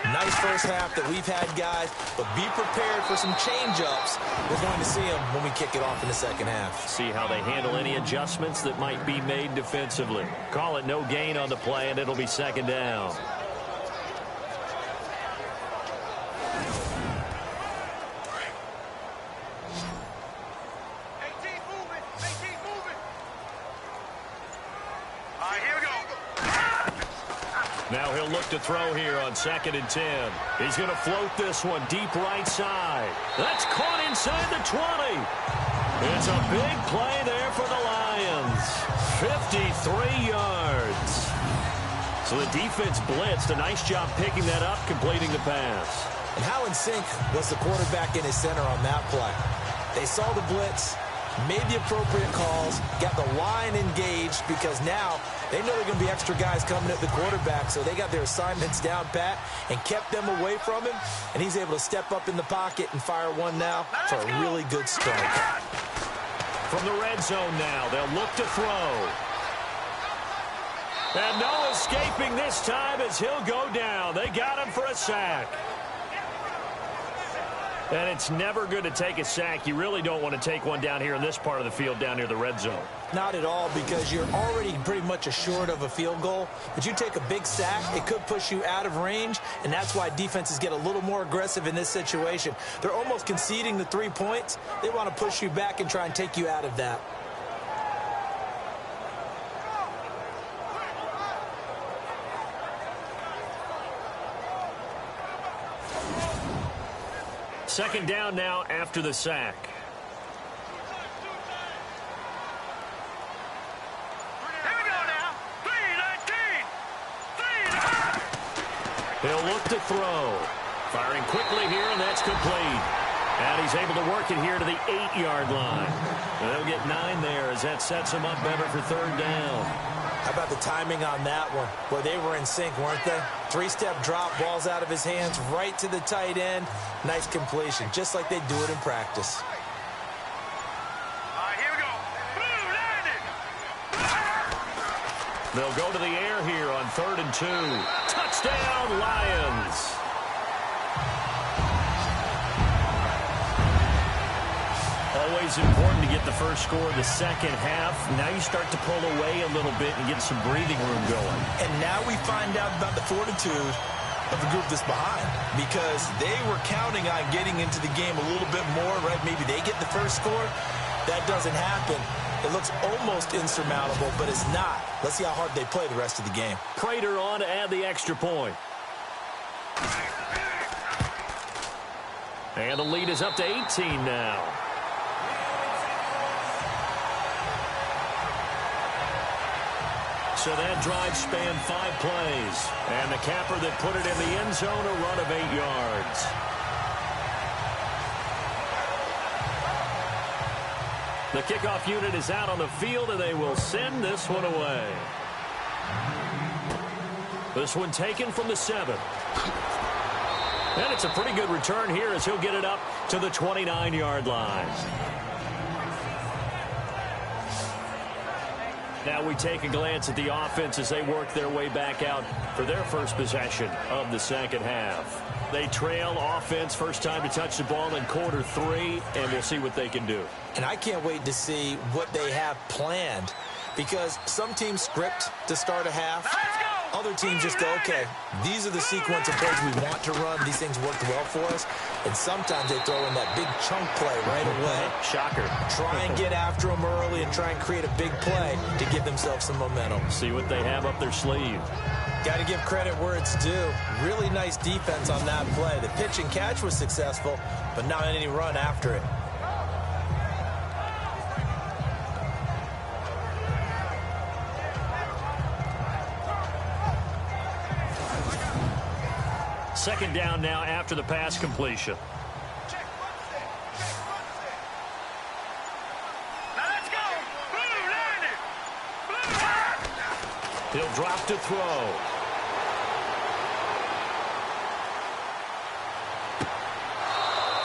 Nice first half that we've had, guys, but be prepared for some change-ups. We're going to see them when we kick it off in the second half. See how they handle any adjustments that might be made defensively. Call it no gain on the play, and it'll be 2nd down. Now he'll look to throw here on 2nd and 10. He's going to float this one deep right side. That's caught inside the 20. It's a big play there for the Lions. 53 yards. So the defense blitzed. A nice job picking that up, completing the pass. And how in sync was the quarterback in his center on that play? They saw the blitz, made the appropriate calls, got the line engaged, because now they know they're going to be extra guys coming at the quarterback, so they got their assignments down pat and kept them away from him, and he's able to step up in the pocket and fire one now for a really good strike. From the red zone now, they'll look to throw. And no escaping this time as he'll go down. They got him for a sack. And it's never good to take a sack. You really don't want to take one down here in this part of the field down near the red zone. Not at all, because you're already pretty much assured of a field goal. But you take a big sack, it could push you out of range, and that's why defenses get a little more aggressive in this situation. They're almost conceding the 3 points. They want to push you back and try and take you out of that. Second down now after the sack. Here we go now. 3-19. He'll look to throw. Firing quickly here, and that's complete. And he's able to work it here to the 8-yard line. They'll get 9 there as that sets him up better for third down. How about the timing on that one? Boy, they were in sync, weren't they? 3-step drop, ball's out of his hands, right to the tight end. Nice completion, just like they do it in practice. All right, here we go. Blue landed. They'll go to the air here on 3rd and 2. Touchdown, Lions. Always important to get the first score of the second half. Now you start to pull away a little bit and get some breathing room going. And now we find out about the fortitude of the group that's behind, because they were counting on getting into the game a little bit more, right? Maybe they get the first score. That doesn't happen. It looks almost insurmountable, but it's not. Let's see how hard they play the rest of the game. Prater on to add the extra point. And the lead is up to 18 now. So that drive spanned 5 plays. And the capper that put it in the end zone, a run of 8 yards. The kickoff unit is out on the field, and they will send this one away. This one taken from the 7. And it's a pretty good return here as he'll get it up to the 29-yard line. Now we take a glance at the offense as they work their way back out for their first possession of the second half. They trail offense, first time to touch the ball in quarter 3, and we'll see what they can do. And I can't wait to see what they have planned, because some teams script to start a half. Other teams just go, okay, these are the sequence of plays we want to run. These things worked well for us. And sometimes they throw in that big chunk play right away. Shocker. Try and get after them early and try and create a big play to give themselves some momentum. See what they have up their sleeve. Got to give credit where it's due. Really nice defense on that play. The pitch and catch was successful, but not any run after it. Second down now after the pass completion. Now let's go. Blue landed. Blue. He'll drop to throw.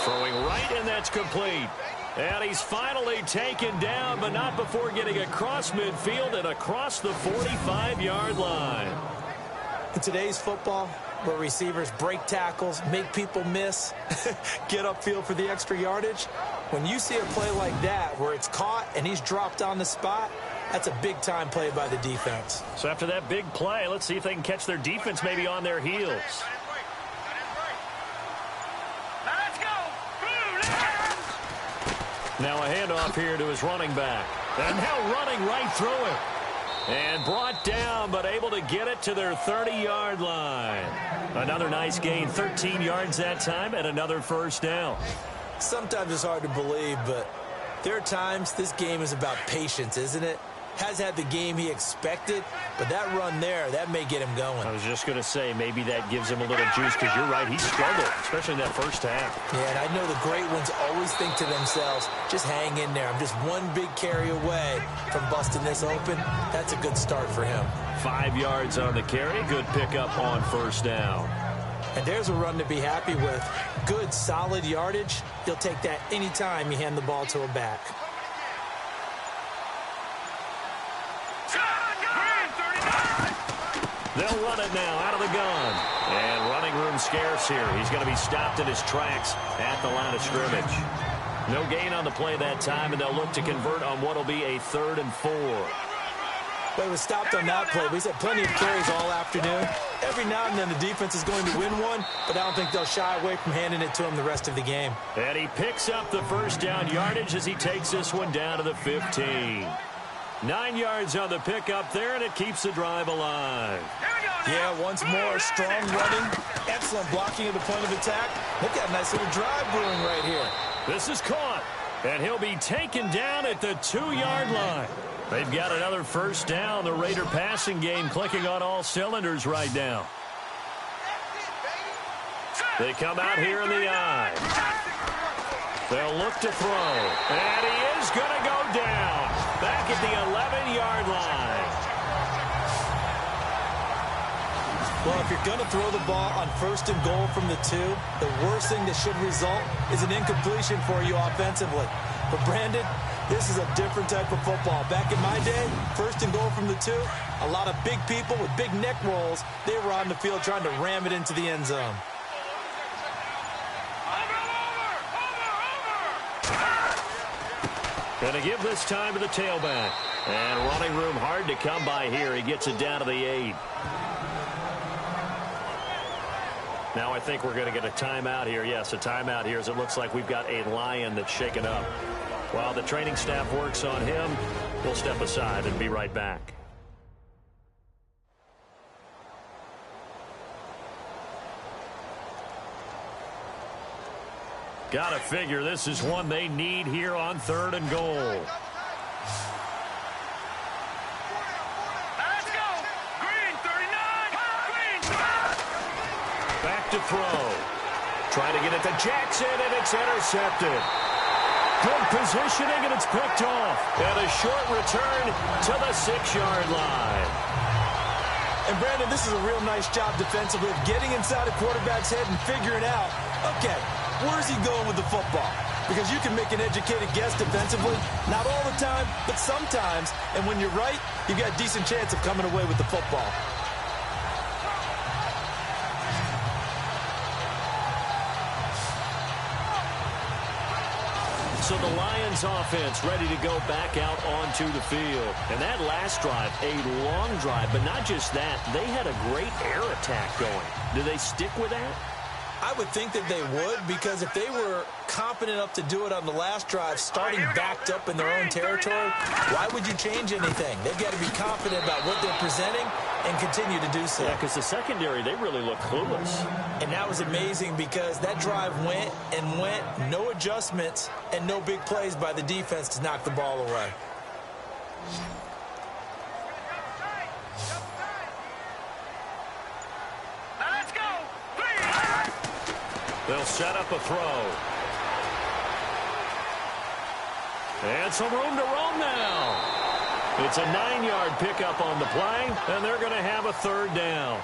Throwing right, and that's complete. And he's finally taken down, but not before getting across midfield and across the 45-yard line. In today's football, where receivers break tackles, make people miss, get upfield for the extra yardage, when you see a play like that where it's caught and he's dropped on the spot, that's a big-time play by the defense. So after that big play, let's see if they can catch their defense maybe on their heels. Now let's go. Blue landed. Now a handoff here to his running back. And now running right through it. And brought down, but able to get it to their 30-yard line. Another nice gain, 13 yards that time, and another first down. Sometimes it's hard to believe, but there are times this game is about patience, isn't it? Has had the game he expected, but that run there, that may get him going. I was just going to say, maybe that gives him a little juice, because you're right, he struggled, especially in that first half. Yeah, and I know the great ones always think to themselves, just hang in there. I'm just one big carry away from busting this open. That's a good start for him. 5 yards on the carry, good pickup on first down. And there's a run to be happy with. Good, solid yardage. He'll take that anytime you hand the ball to a back. They'll run it now out of the gun. And running room scarce here. He's going to be stopped in his tracks at the line of scrimmage. No gain on the play that time, and they'll look to convert on what will be a 3rd and 4. Well, he was stopped on that play, but he's had plenty of carries all afternoon. Every now and then the defense is going to win one, but I don't think they'll shy away from handing it to him the rest of the game. And he picks up the first down yardage as he takes this one down to the 15. 9 yards on the pickup there, and it keeps the drive alive. Yeah, once more, strong running, excellent blocking at the point of attack. They've got a nice little drive brewing right here. This is caught, and he'll be taken down at the 2-yard line. They've got another first down. The Raider passing game clicking on all cylinders right now. They come out here in the I. They'll look to throw. And he is going to go down. Back at the 11-yard line. Well, if you're going to throw the ball on 1st and goal from the 2, the worst thing that should result is an incompletion for you offensively. But, Brandon, this is a different type of football. Back in my day, 1st and goal from the 2, a lot of big people with big neck rolls, they were on the field trying to ram it into the end zone. Going to give this time to the tailback. And running room hard to come by here. He gets it down to the 8. Now I think we're going to get a timeout here. Yes, a timeout here as it looks like we've got a Lion that's shaken up. While the training staff works on him, we'll step aside and be right back. Gotta figure this is one they need here on 3rd and goal. Let's go. Green, 39. Green. Back to throw. Trying to get it to Jackson, and it's intercepted. Good positioning, and it's picked off. And a short return to the 6-yard line. And, Brandon, this is a real nice job defensively of getting inside a quarterback's head and figuring out, okay, where's he going with the football? Because you can make an educated guess defensively, not all the time, but sometimes. And when you're right, you've got a decent chance of coming away with the football. So the Lions offense ready to go back out onto the field. And that last drive, a long drive, but not just that. They had a great air attack going. Do they stick with that? I would think that they would, because if they were confident enough to do it on the last drive, starting backed up in their own territory, why would you change anything? They've got to be confident about what they're presenting and continue to do so. Yeah, because the secondary, they really look clueless. And that was amazing because that drive went and went, no adjustments, and no big plays by the defense to knock the ball away. Let's go. They'll set up a throw. And some room to roam now. It's a 9-yard pickup on the play, and they're going to have a 3rd down.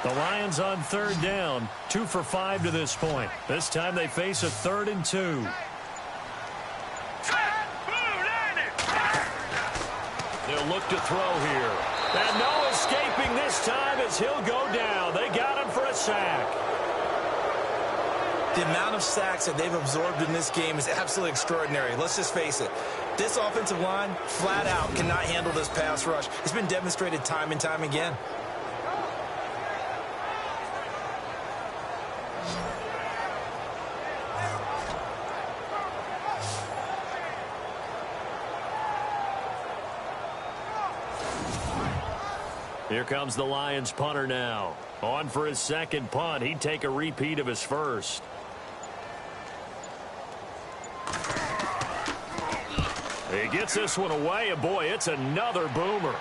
The Lions on 3rd down, 2 for 5 to this point. This time they face a 3rd and 2. They'll look to throw here. And no escaping this time as he'll go down. They got him for a sack. The amount of sacks that they've absorbed in this game is absolutely extraordinary. Let's just face it. This offensive line, flat out, cannot handle this pass rush. It's been demonstrated time and time again. Here comes the Lions punter now. On for his 2nd punt. He'd take a repeat of his first. He gets this one away, and boy, it's another boomer.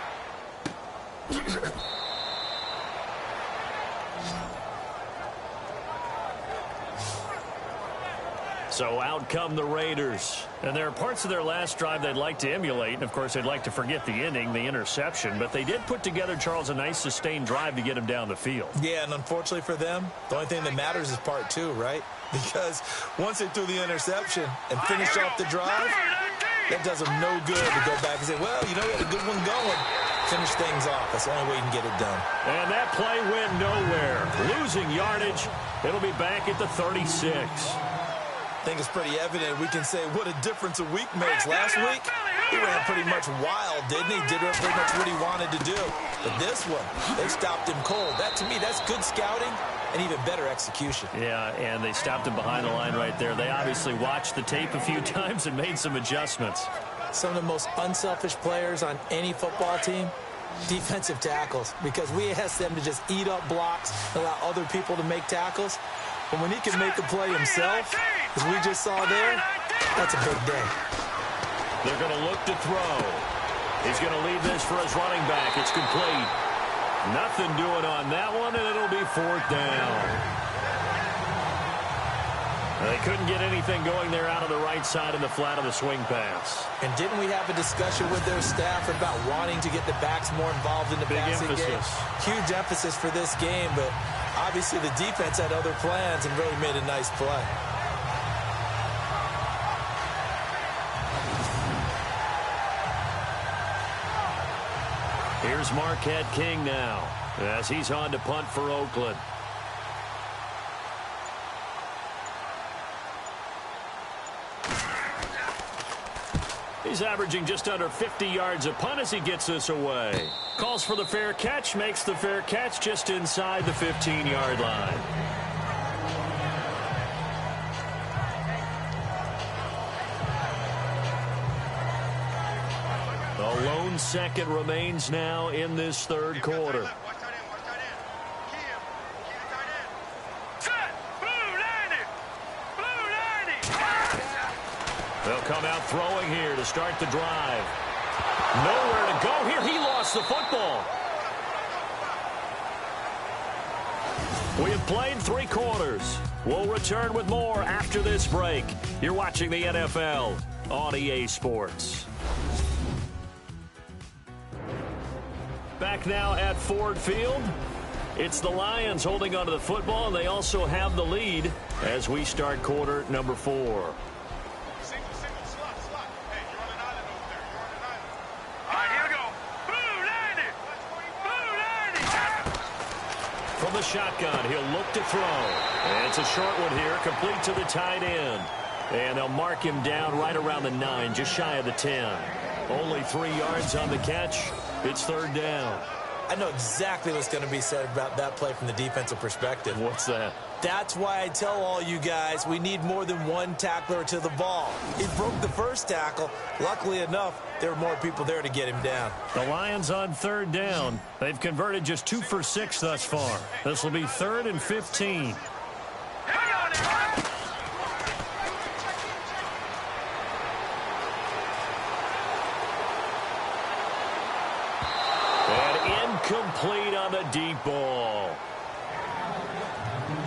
So out come the Raiders. And there are parts of their last drive they'd like to emulate. And, of course, they'd like to forget the inning, the interception. But they did put together, Charles, a nice sustained drive to get him down the field. Yeah, and unfortunately for them, the only thing that matters is part 2, right? Because once they threw the interception and finished off the drive, that does them no good to go back and say, well, you know, we had a good one going. Finish things off. That's the only way you can get it done. And that play went nowhere. Losing yardage. It'll be back at the 36. I think it's pretty evident. We can say what a difference a week makes. Last week, he ran pretty much wild, didn't he? Did pretty much what he wanted to do. But this one, they stopped him cold. That, to me, that's good scouting and even better execution. Yeah, and they stopped him behind the line right there. They obviously watched the tape a few times and made some adjustments. Some of the most unselfish players on any football team, Defensive tackles, because we asked them to just eat up blocks, allow other people to make tackles. But when he can make a play himself, as we just saw there, that's a big day. They're going to look to throw. He's going to leave this for his running back. It's complete. Nothing doing on that one, and it'll be 4th down. They couldn't get anything going there out of the right side in the flat of the swing pass. And didn't we have a discussion with their staff about wanting to get the backs more involved in the passing game? Huge emphasis for this game, but obviously the defense had other plans and really made a nice play. Here's Marquette King now as he's on to punt for Oakland. He's averaging just under 50 yards a punt as he gets this away. Calls for the fair catch, makes the fair catch just inside the 15-yard line. A lone second remains now in this third quarter. They'll come out throwing here to start the drive. Nowhere to go here. He lost the football. We have played 3 quarters. We'll return with more after this break. You're watching the NFL on EA Sports. Back now at Ford Field. It's the Lions holding onto the football, and they also have the lead as we start quarter number 4. From the shotgun, he'll look to throw. And it's a short one here, complete to the tight end. And they'll mark him down right around the 9, just shy of the 10. Only 3 yards on the catch. It's 3rd down. I know exactly what's going to be said about that play from the defensive perspective. What's that? That's why I tell all you guys we need more than one tackler to the ball. He broke the first tackle. Luckily enough, there were more people there to get him down. The Lions on 3rd down. They've converted just 2 for 6 thus far. This will be 3rd and 15. Complete on the deep ball.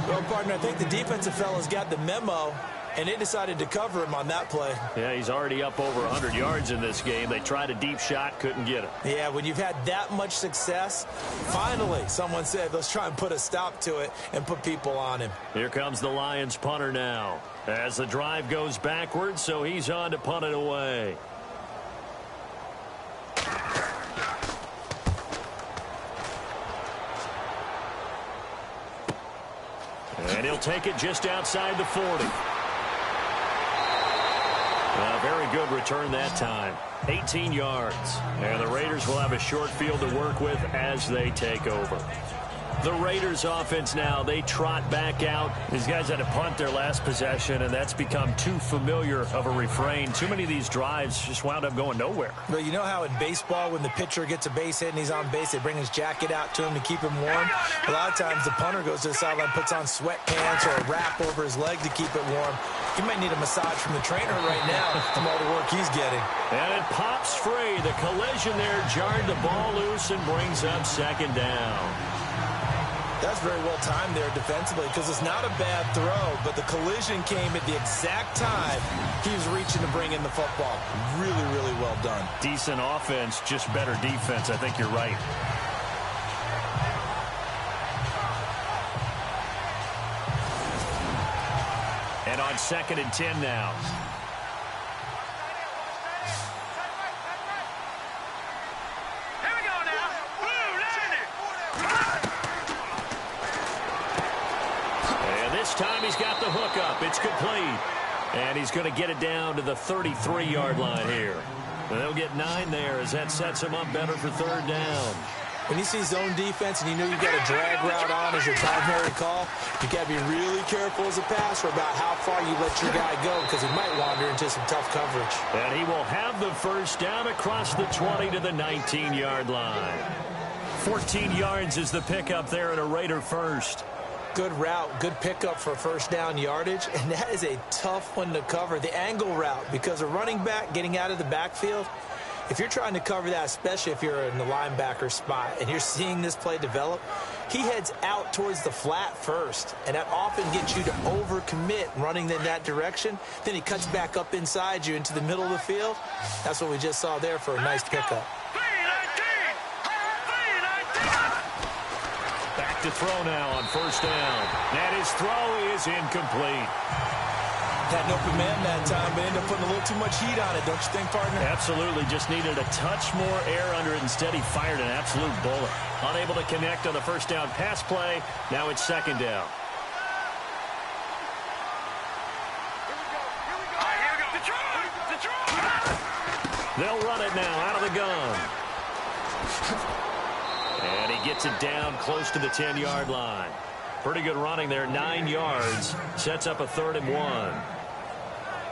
Well, partner, I think the defensive fellas got the memo, and they decided to cover him on that play. Yeah, he's already up over 100 yards in this game. They tried a deep shot, couldn't get it. Yeah, when you've had that much success, finally someone said, let's try and put a stop to it and put people on him. Here comes the Lions punter now as the drive goes backwards, so he's on to punt it away. And he'll take it just outside the 40. A very good return that time. 18 yards. And the Raiders will have a short field to work with as they take over. The Raiders offense now, they trot back out. These guys had to punt their last possession, and that's become too familiar of a refrain. Too many of these drives just wound up going nowhere. Well, you know how in baseball when the pitcher gets a base hit and he's on base, they bring his jacket out to him to keep him warm? A lot of times the punter goes to the sideline, puts on sweatpants or a wrap over his leg to keep it warm. He might need a massage from the trainer right now from all the work he's getting. And it pops free. The collision there jarred the ball loose and brings up 2nd down. That's very well timed there defensively because it's not a bad throw, but the collision came at the exact time he was reaching to bring in the football. Really, really well done. Decent offense, just better defense. I think you're right. And on 2nd and 10 now. Time he's got the hook up. It's complete. And he's going to get it down to the 33-yard line here. And they'll get 9 there as that sets him up better for 3rd down. When you see zone defense and you know you've got a drag route on as your primary call, you got to be really careful as a passer about how far you let your guy go because he might wander into some tough coverage. And he will have the first down across the 20 to the 19-yard line. 14 yards is the pickup there at a Raider first. Good route, good pickup for first down yardage, and that is a tough one to cover. The angle route, because a running back getting out of the backfield, if you're trying to cover that, especially if you're in the linebacker spot and you're seeing this play develop, he heads out towards the flat first, and that often gets you to overcommit running in that direction. Then he cuts back up inside you into the middle of the field. That's what we just saw there for a nice pickup. Back to throw now on first down. And his throw is incomplete. Had an open man that time, but ended up putting a little too much heat on it, don't you think, partner? Absolutely. Just needed a touch more air under it. Instead, he fired an absolute bullet. Unable to connect on the first down pass play. Now it's second down. They'll run it now out of the gun. And he gets it down close to the 10-yard line. Pretty good running there, 9 yards. Sets up a 3rd and 1.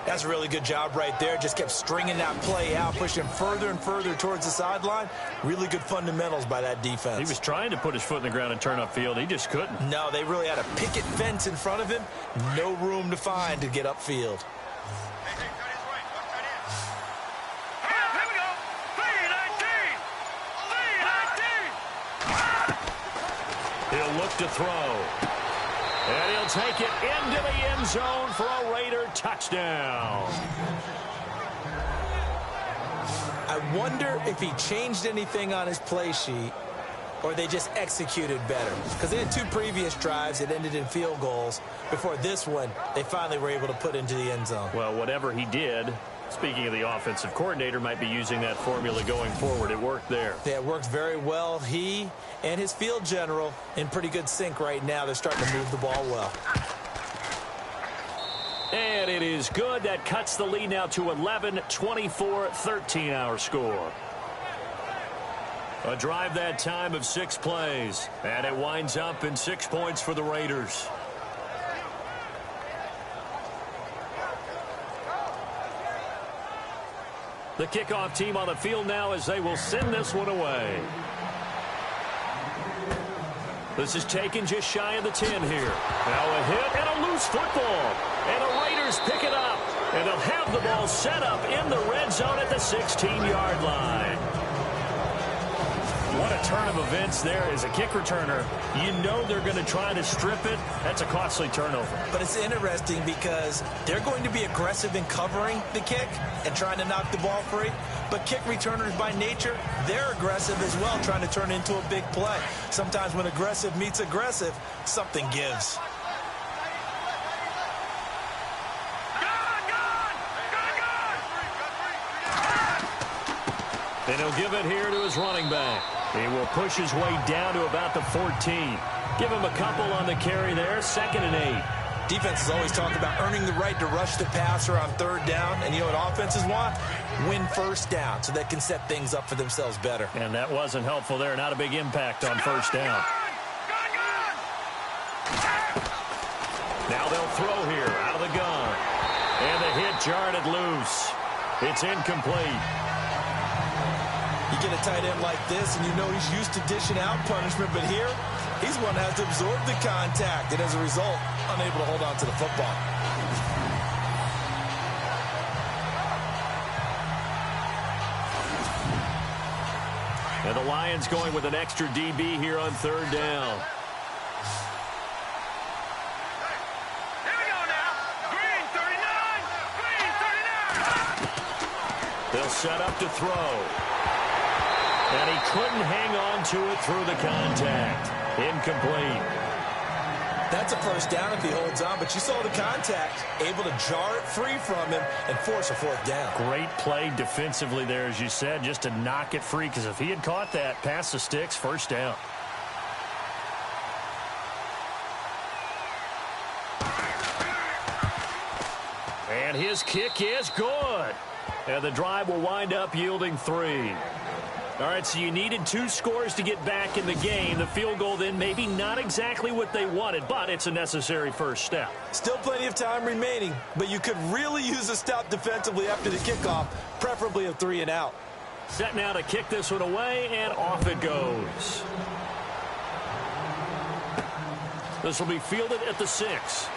That's a really good job right there. Just kept stringing that play out, pushing further and further towards the sideline. Really good fundamentals by that defense. He was trying to put his foot in the ground and turn upfield. He just couldn't. No, they really had a picket fence in front of him. No room to find to get upfield. He'll look to throw. And he'll take it into the end zone for a Raider touchdown. I wonder if he changed anything on his play sheet or they just executed better. Because they had 2 previous drives that ended in field goals. Before this one, they finally were able to put into the end zone. Well, whatever he did, speaking of the offensive coordinator, might be using that formula going forward. It worked there. Yeah, it worked very well. He and his field general in pretty good sync right now. They're starting to move the ball well. And it is good. That cuts the lead now to 11, 24, 13 our score. A drive that time of 6 plays. And it winds up in 6 points for the Raiders. The kickoff team on the field now as they will send this one away. This is taken just shy of the 10 here. Now a hit and a loose football. And the Raiders pick it up. And they'll have the ball set up in the red zone at the 16-yard line. What a turn of events there as a kick returner. You know they're going to try to strip it. That's a costly turnover. But it's interesting because they're going to be aggressive in covering the kick and trying to knock the ball free. But kick returners by nature, they're aggressive as well, trying to turn into a big play. Sometimes when aggressive meets aggressive, something gives. And he'll give it here to his running back. He will push his way down to about the 14. Give him a couple on the carry there, 2nd and 8. Defenses always talk about earning the right to rush the passer on 3rd down. And you know what offenses want? Win first down so they can set things up for themselves better. And that wasn't helpful there. Not a big impact on first down. Now they'll throw here out of the gun. And the hit jarred it loose. It's incomplete. You get a tight end like this, and you know he's used to dishing out punishment, but here, he's one that has to absorb the contact, and as a result, unable to hold on to the football. And the Lions going with an extra DB here on 3rd down. Here we go now. Green 39. Green 39. They'll set up to throw. And he couldn't hang on to it through the contact. Incomplete. That's a first down if he holds on, but you saw the contact, able to jar it free from him and force a 4th down. Great play defensively there, as you said, just to knock it free, because if he had caught that, past the sticks, first down. And his kick is good. And the drive will wind up yielding 3. All right, so you needed 2 scores to get back in the game. The field goal then maybe not exactly what they wanted, but it's a necessary first step. Still plenty of time remaining, but you could really use a stop defensively after the kickoff, preferably a 3-and-out. Set now to kick this one away, and off it goes. This will be fielded at the 6.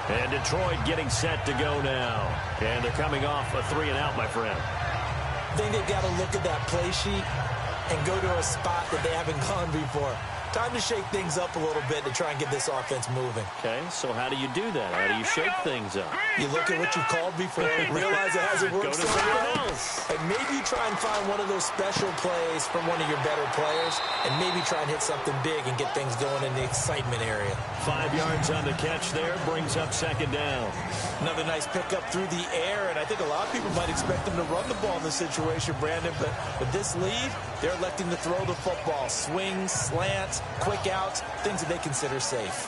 And Detroit getting set to go now. And they're coming off a 3-and-out, my friend. I think they've got to look at that play sheet and go to a spot that they haven't gone before. Time to shake things up a little bit to try and get this offense moving. Okay, so how do you do that? How do you shake things up? You look at what you called before, realize it hasn't worked Go to so something well, else. and maybe you try and find one of those special plays from one of your better players, and maybe try and hit something big and get things going in the excitement area. 5 yards on the catch there, brings up 2nd down. Another nice pickup through the air, and I think a lot of people might expect them to run the ball in this situation, Brandon, but with this lead, they're electing to throw the football. Swings, slants, quick outs, things that they consider safe.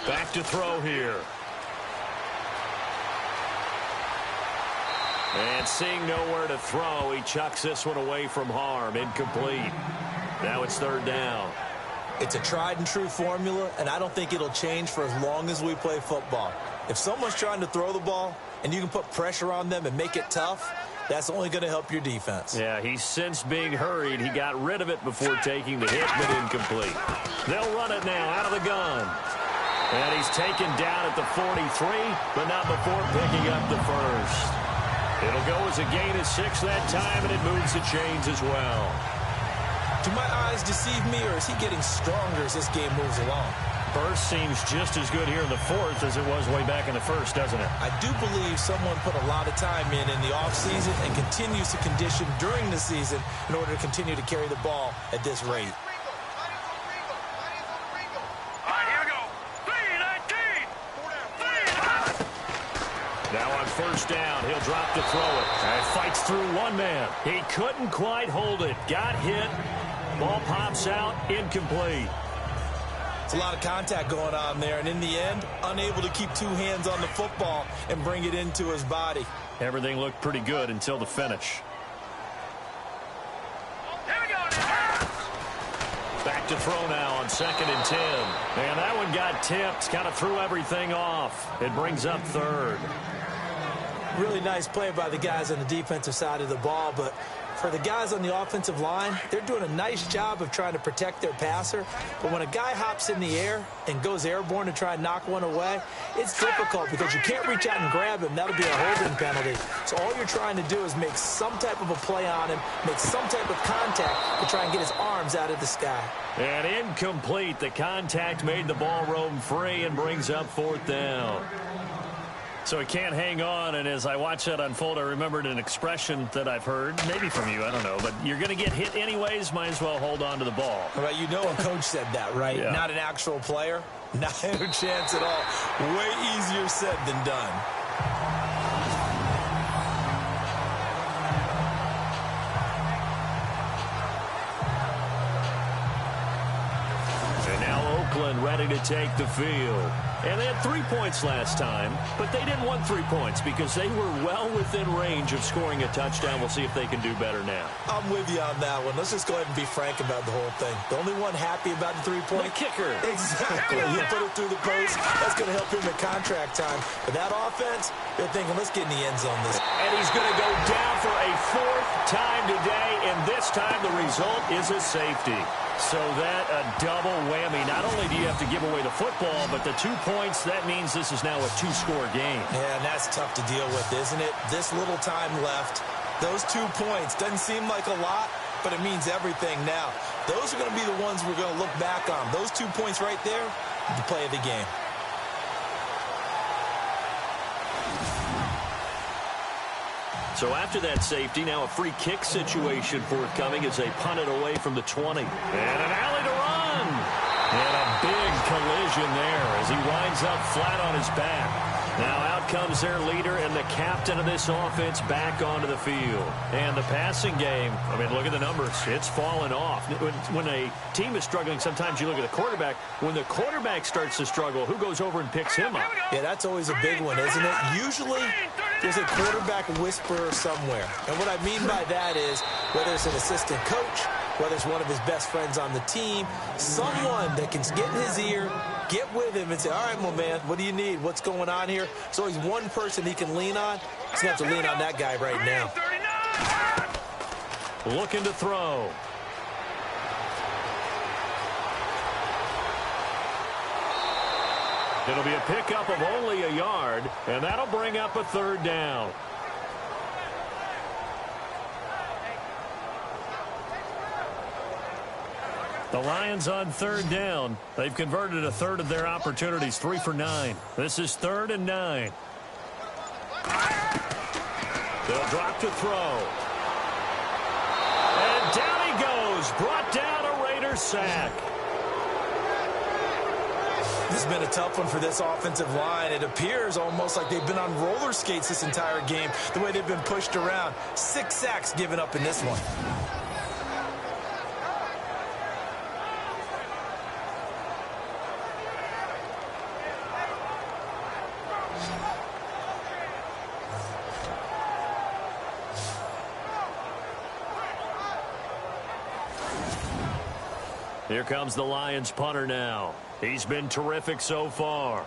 Back to throw here. And seeing nowhere to throw, he chucks this one away from harm. Incomplete. Now it's 3rd down. It's a tried-and-true formula, and I don't think it'll change for as long as we play football. If someone's trying to throw the ball and you can put pressure on them and make it tough, that's only going to help your defense. Yeah, he's since being hurried. He got rid of it before taking the hit, but incomplete. They'll run it now out of the gun. And he's taken down at the 43, but not before picking up the first. It'll go as a gain of 6 that time, and it moves the chains as well. Do my eyes deceive me, or is he getting stronger as this game moves along? First seems just as good here in the 4th as it was way back in the 1st, doesn't it? I do believe someone put a lot of time in the offseason and continues to condition during the season in order to continue to carry the ball at this rate. Now on 1st down, he'll drop to throw it. And fights through one man. He couldn't quite hold it. Got hit. Ball pops out. Incomplete. It's a lot of contact going on there, and in the end, unable to keep 2 hands on the football and bring it into his body. Everything looked pretty good until the finish. Back to throw now on 2nd and 10. And that one got tipped. Kind of threw everything off. It brings up 3rd. Really nice play by the guys on the defensive side of the ball, but for the guys on the offensive line, they're doing a nice job of trying to protect their passer. But when a guy hops in the air and goes airborne to try and knock one away, it's difficult because you can't reach out and grab him. That'll be a holding penalty. So all you're trying to do is make some type of a play on him, make some type of contact to try and get his arms out of the sky. And incomplete. The contact made the ball roam free and brings up 4th down. So he can't hang on, and as I watch that unfold, I remembered an expression that I've heard, maybe from you, I don't know, but you're going to get hit anyways, might as well hold on to the ball. Right, you know a coach said that, right? Yeah. Not an actual player. Not a chance at all. Way easier said than done. And now Oakland ready to take the field. And they had 3 points last time, but they didn't want 3 points because they were well within range of scoring a touchdown. We'll see if they can do better now. I'm with you on that one. Let's just go ahead and be frank about the whole thing. The only one happy about the 3-point? The kicker. Exactly. You put it through the post. That's going to help him at contract time. But that offense, they're thinking, let's get in the end zone this. And he's going to go down for a 4th time today, and this time the result is a safety. So that a double whammy. Not only do you have to give away the football, but the 2 points, that means this is now a 2-score game. Yeah, and that's tough to deal with, isn't it? This little time left. Those 2 points doesn't seem like a lot, but it means everything now. Those are going to be the ones we're going to look back on. Those 2 points right there, the play of the game. So after that safety, now a free kick situation forthcoming as they punt it away from the 20. And an alley to run. collision there as he winds up flat on his back. Now out comes their leader and the captain of this offense back onto the field. And the passing game, I mean, look at the numbers. It's fallen off. When a team is struggling, sometimes you look at the quarterback. When the quarterback starts to struggle, who goes over and picks him up? Yeah, that's always a big one, isn't it? Usually, there's a quarterback whisperer somewhere. And what I mean by that is, whether it's an assistant coach, whether it's one of his best friends on the team, someone that can get in his ear, get with him and say, all right, my man, what do you need? What's going on here? So he's one person he can lean on. He's going to have to lean on that guy right now. Looking to throw. It'll be a pickup of only a yard, and that'll bring up a third down. The Lions on third down. They've converted a third of their opportunities, 3 for 9. This is 3rd and 9. They'll drop to throw. And down he goes. Brought down a Raiders sack. This has been a tough one for this offensive line. It appears almost like they've been on roller skates this entire game, the way they've been pushed around. 6 sacks given up in this one. Here comes the Lions punter now. He's been terrific so far.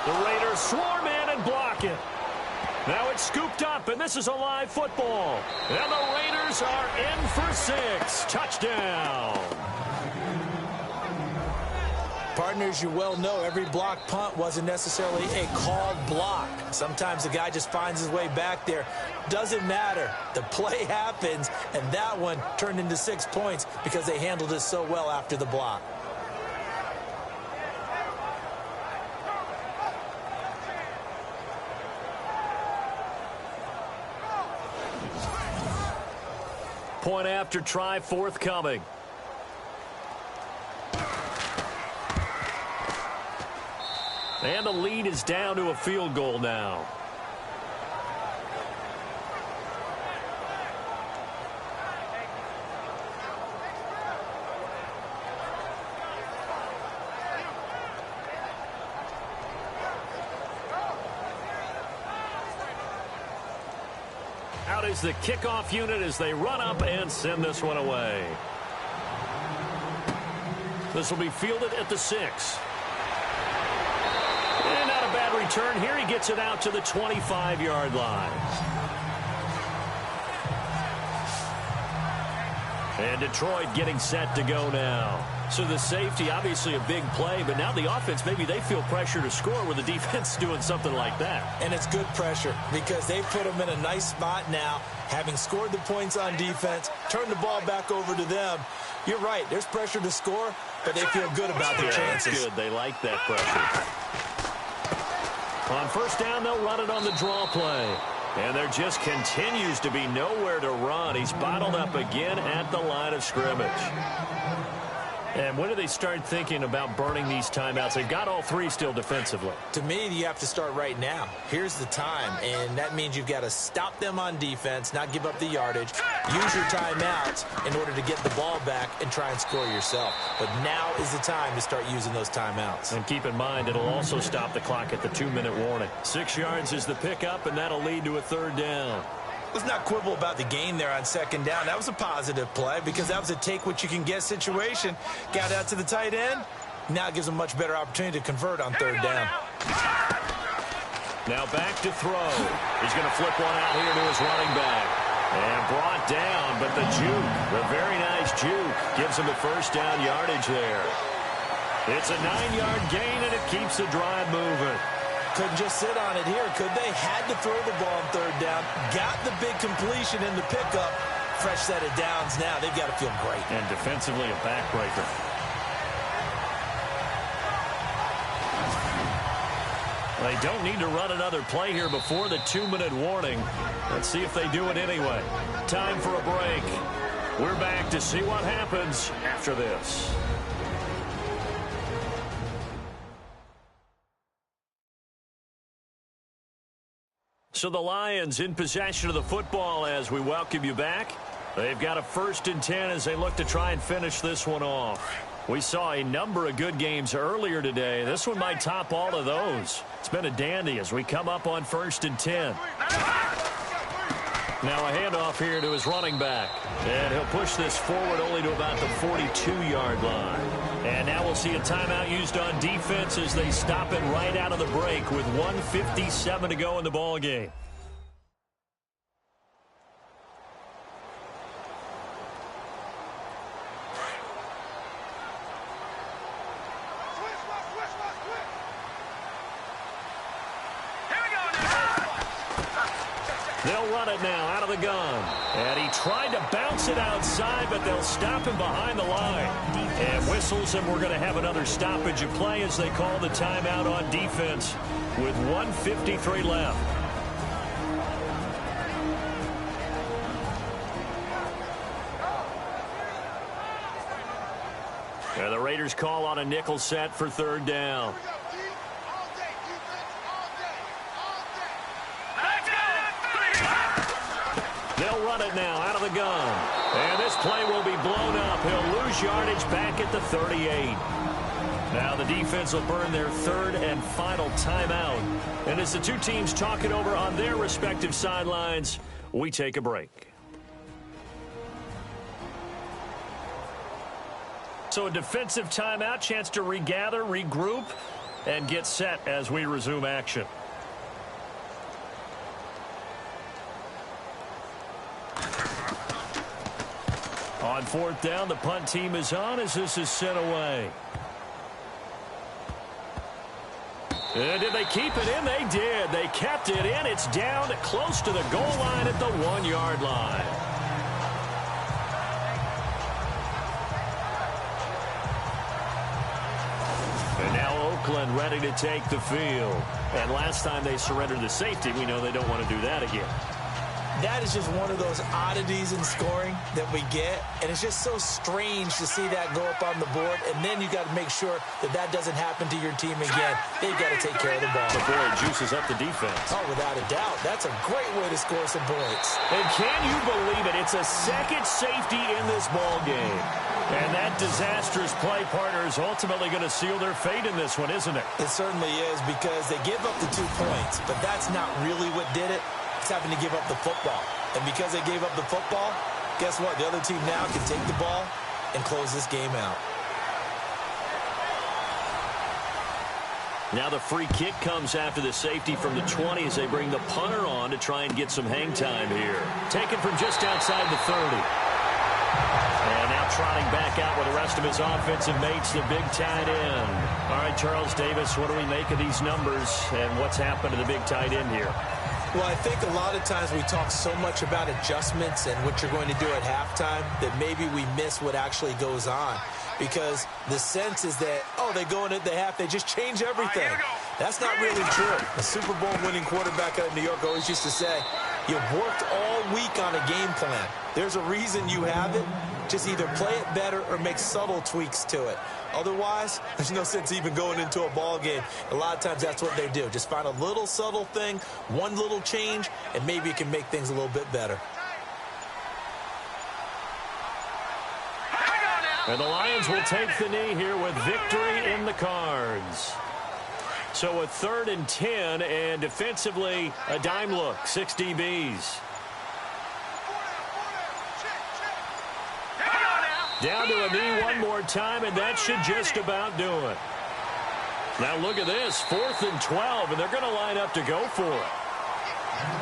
The Raiders swarm in and block it. Now it's scooped up, and this is a live football. And the Raiders are in for 6. Touchdown. Partners, you well know every block punt wasn't necessarily a called block. Sometimes the guy just finds his way back there. Doesn't matter. The play happens, and that one turned into 6 points because they handled it so well after the block. Point after try forthcoming. And the lead is down to a field goal now. Out is the kickoff unit as they run up and send this one away. This will be fielded at the 6. And not a bad return here. He gets it out to the 25-yard line. And Detroit getting set to go now. So the safety, obviously a big play, but now the offense, maybe they feel pressure to score where the defense is doing something like that. And it's good pressure because they put them in a nice spot now, having scored the points on defense, turn the ball back over to them. You're right, there's pressure to score, but they feel good about their chances. That's good. They like that pressure. On first down, they'll run it on the draw play. And there just continues to be nowhere to run. He's bottled up again at the line of scrimmage. And when do they start thinking about burning these timeouts? They've got all 3 still defensively. To me, you have to start right now. Here's the time, and that means you've got to stop them on defense, not give up the yardage, use your timeouts in order to get the ball back and try and score yourself. But now is the time to start using those timeouts. And keep in mind, it'll also stop the clock at the 2-minute warning. 6 yards is the pickup, and that'll lead to a third down. Let's not quibble about the gain there on second down. That was a positive play because that was a take-what-you-can-get situation. Got out to the tight end. Now it gives them a much better opportunity to convert on third down. Now back to throw. He's going to flip one out here to his running back. And brought down, but the juke, the very nice juke, gives him a first down yardage there. It's a 9-yard gain, and it keeps the drive moving. Couldn't just sit on it here, could they? Had to throw the ball on third down. Got the big completion in the pickup. Fresh set of downs now. They've got to feel great. And defensively, a backbreaker. They don't need to run another play here before the 2-minute warning. Let's see if they do it anyway. Time for a break. We're back to see what happens after this. So the Lions in possession of the football as we welcome you back. They've got a 1st and 10 as they look to try and finish this one off. We saw a number of good games earlier today. This one might top all of those. It's been a dandy as we come up on 1st and 10. Now a handoff here to his running back. And he'll push this forward only to about the 42-yard line. And now we'll see a timeout used on defense as they stop it right out of the break with 1:57 to go in the ball game. They'll run it now out of the gun. And he tried to bounce it outside, but they'll stop him behind the line. And whistles, and we're going to have another stoppage of play as they call the timeout on defense with 1:53 left. And the Raiders call on a nickel set for 3rd down. They'll run it now out of the gun. And this play will be blown up. He'll lose yardage back at the 38. Now the defense will burn their 3rd and final timeout. And as the two teams talk it over on their respective sidelines, we take a break. So a defensive timeout, chance to regather, regroup, and get set as we resume action. On 4th down, the punt team is on as this is sent away. And did they keep it in? They did. They kept it in. It's down close to the goal line at the 1-yard line. And now Oakland ready to take the field. And last time they surrendered the safety, we know they don't want to do that again. That is just one of those oddities in scoring that we get, and it's just so strange to see that go up on the board, and then you got to make sure that that doesn't happen to your team again. They've got to take care of the ball. But boy, it juices up the defense. Oh, without a doubt. That's a great way to score some points. And can you believe it? It's a second safety in this ball game. And that disastrous play partner is ultimately going to seal their fate in this one, isn't it? It certainly is, because they give up the 2 points, but that's not really what did it. It's having to give up the football. And because they gave up the football, guess what? The other team now can take the ball and close this game out. Now the free kick comes after the safety from the 20 as they bring the punter on to try and get some hang time here. Taken from just outside the 30. And now trotting back out with the rest of his offensive mates, the big tight end. All right, Charles Davis, what do we make of these numbers and what's happened to the big tight end here? Well, I think a lot of times we talk so much about adjustments and what you're going to do at halftime that maybe we miss what actually goes on. Because the sense is that, oh, they go in at the half, they just change everything. That's not really true. A Super Bowl winning quarterback out of New York always used to say, you've worked all week on a game plan. There's a reason you have it. Just either play it better or make subtle tweaks to it. Otherwise, there's no sense even going into a ball game. A lot of times that's what they do. Just find a little subtle thing, one little change, and maybe it can make things a little bit better. And the Lions will take the knee here with victory in the cards. So a 3rd and 10, and defensively a dime look, 6 DBs. Down to a knee one more time, and that should just about do it. Now look at this, 4th and 12, and they're going to line up to go for it.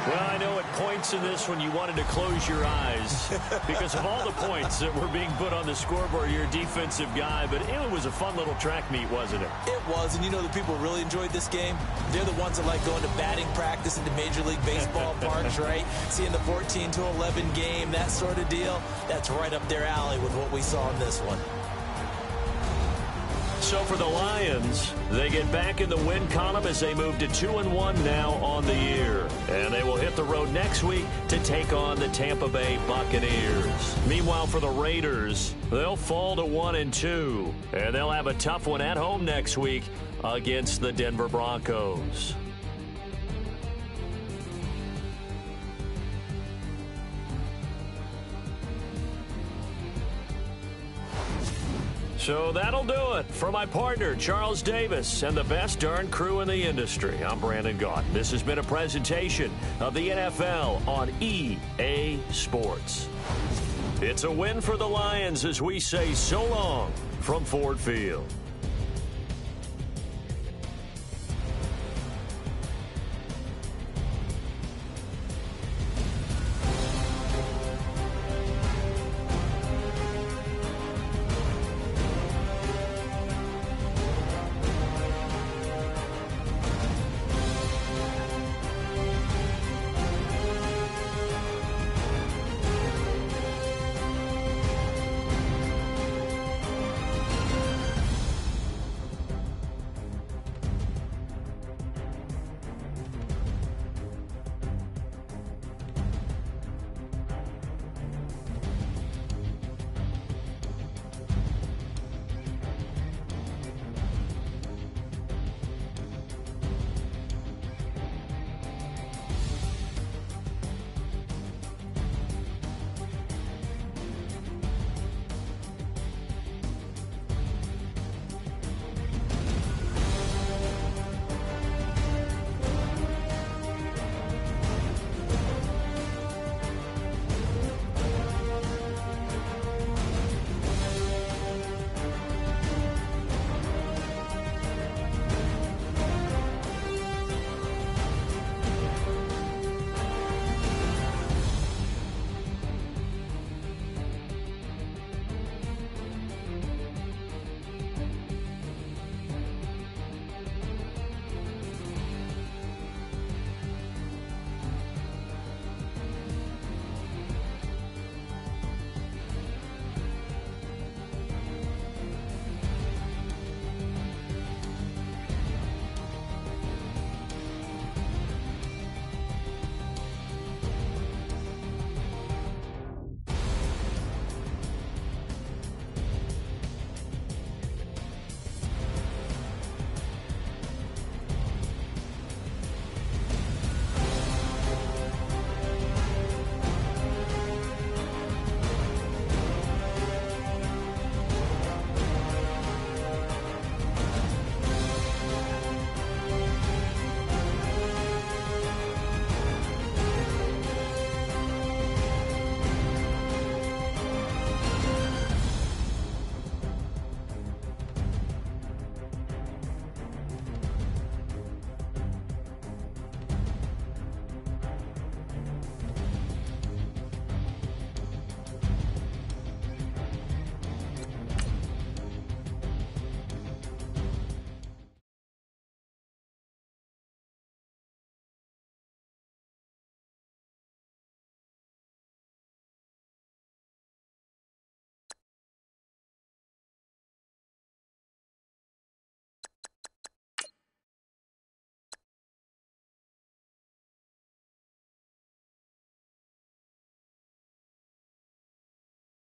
Well, I know at points in this when you wanted to close your eyes because of all the points that were being put on the scoreboard. You're a defensive guy, but it was a fun little track meet, wasn't it? It was, and you know the people really enjoyed this game? They're the ones that like going to batting practice into Major League Baseball parks, right? Seeing the 14-11 game, that sort of deal. That's right up their alley with what we saw in this one. So for the Lions, they get back in the win column as they move to 2-1 now on the year. And they will hit the road next week to take on the Tampa Bay Buccaneers. Meanwhile, for the Raiders, they'll fall to 1-2. And they'll have a tough one at home next week against the Denver Broncos. So that'll do it. For my partner, Charles Davis, and the best darn crew in the industry, I'm Brandon Gaudin. This has been a presentation of the NFL on EA Sports. It's a win for the Lions as we say so long from Ford Field.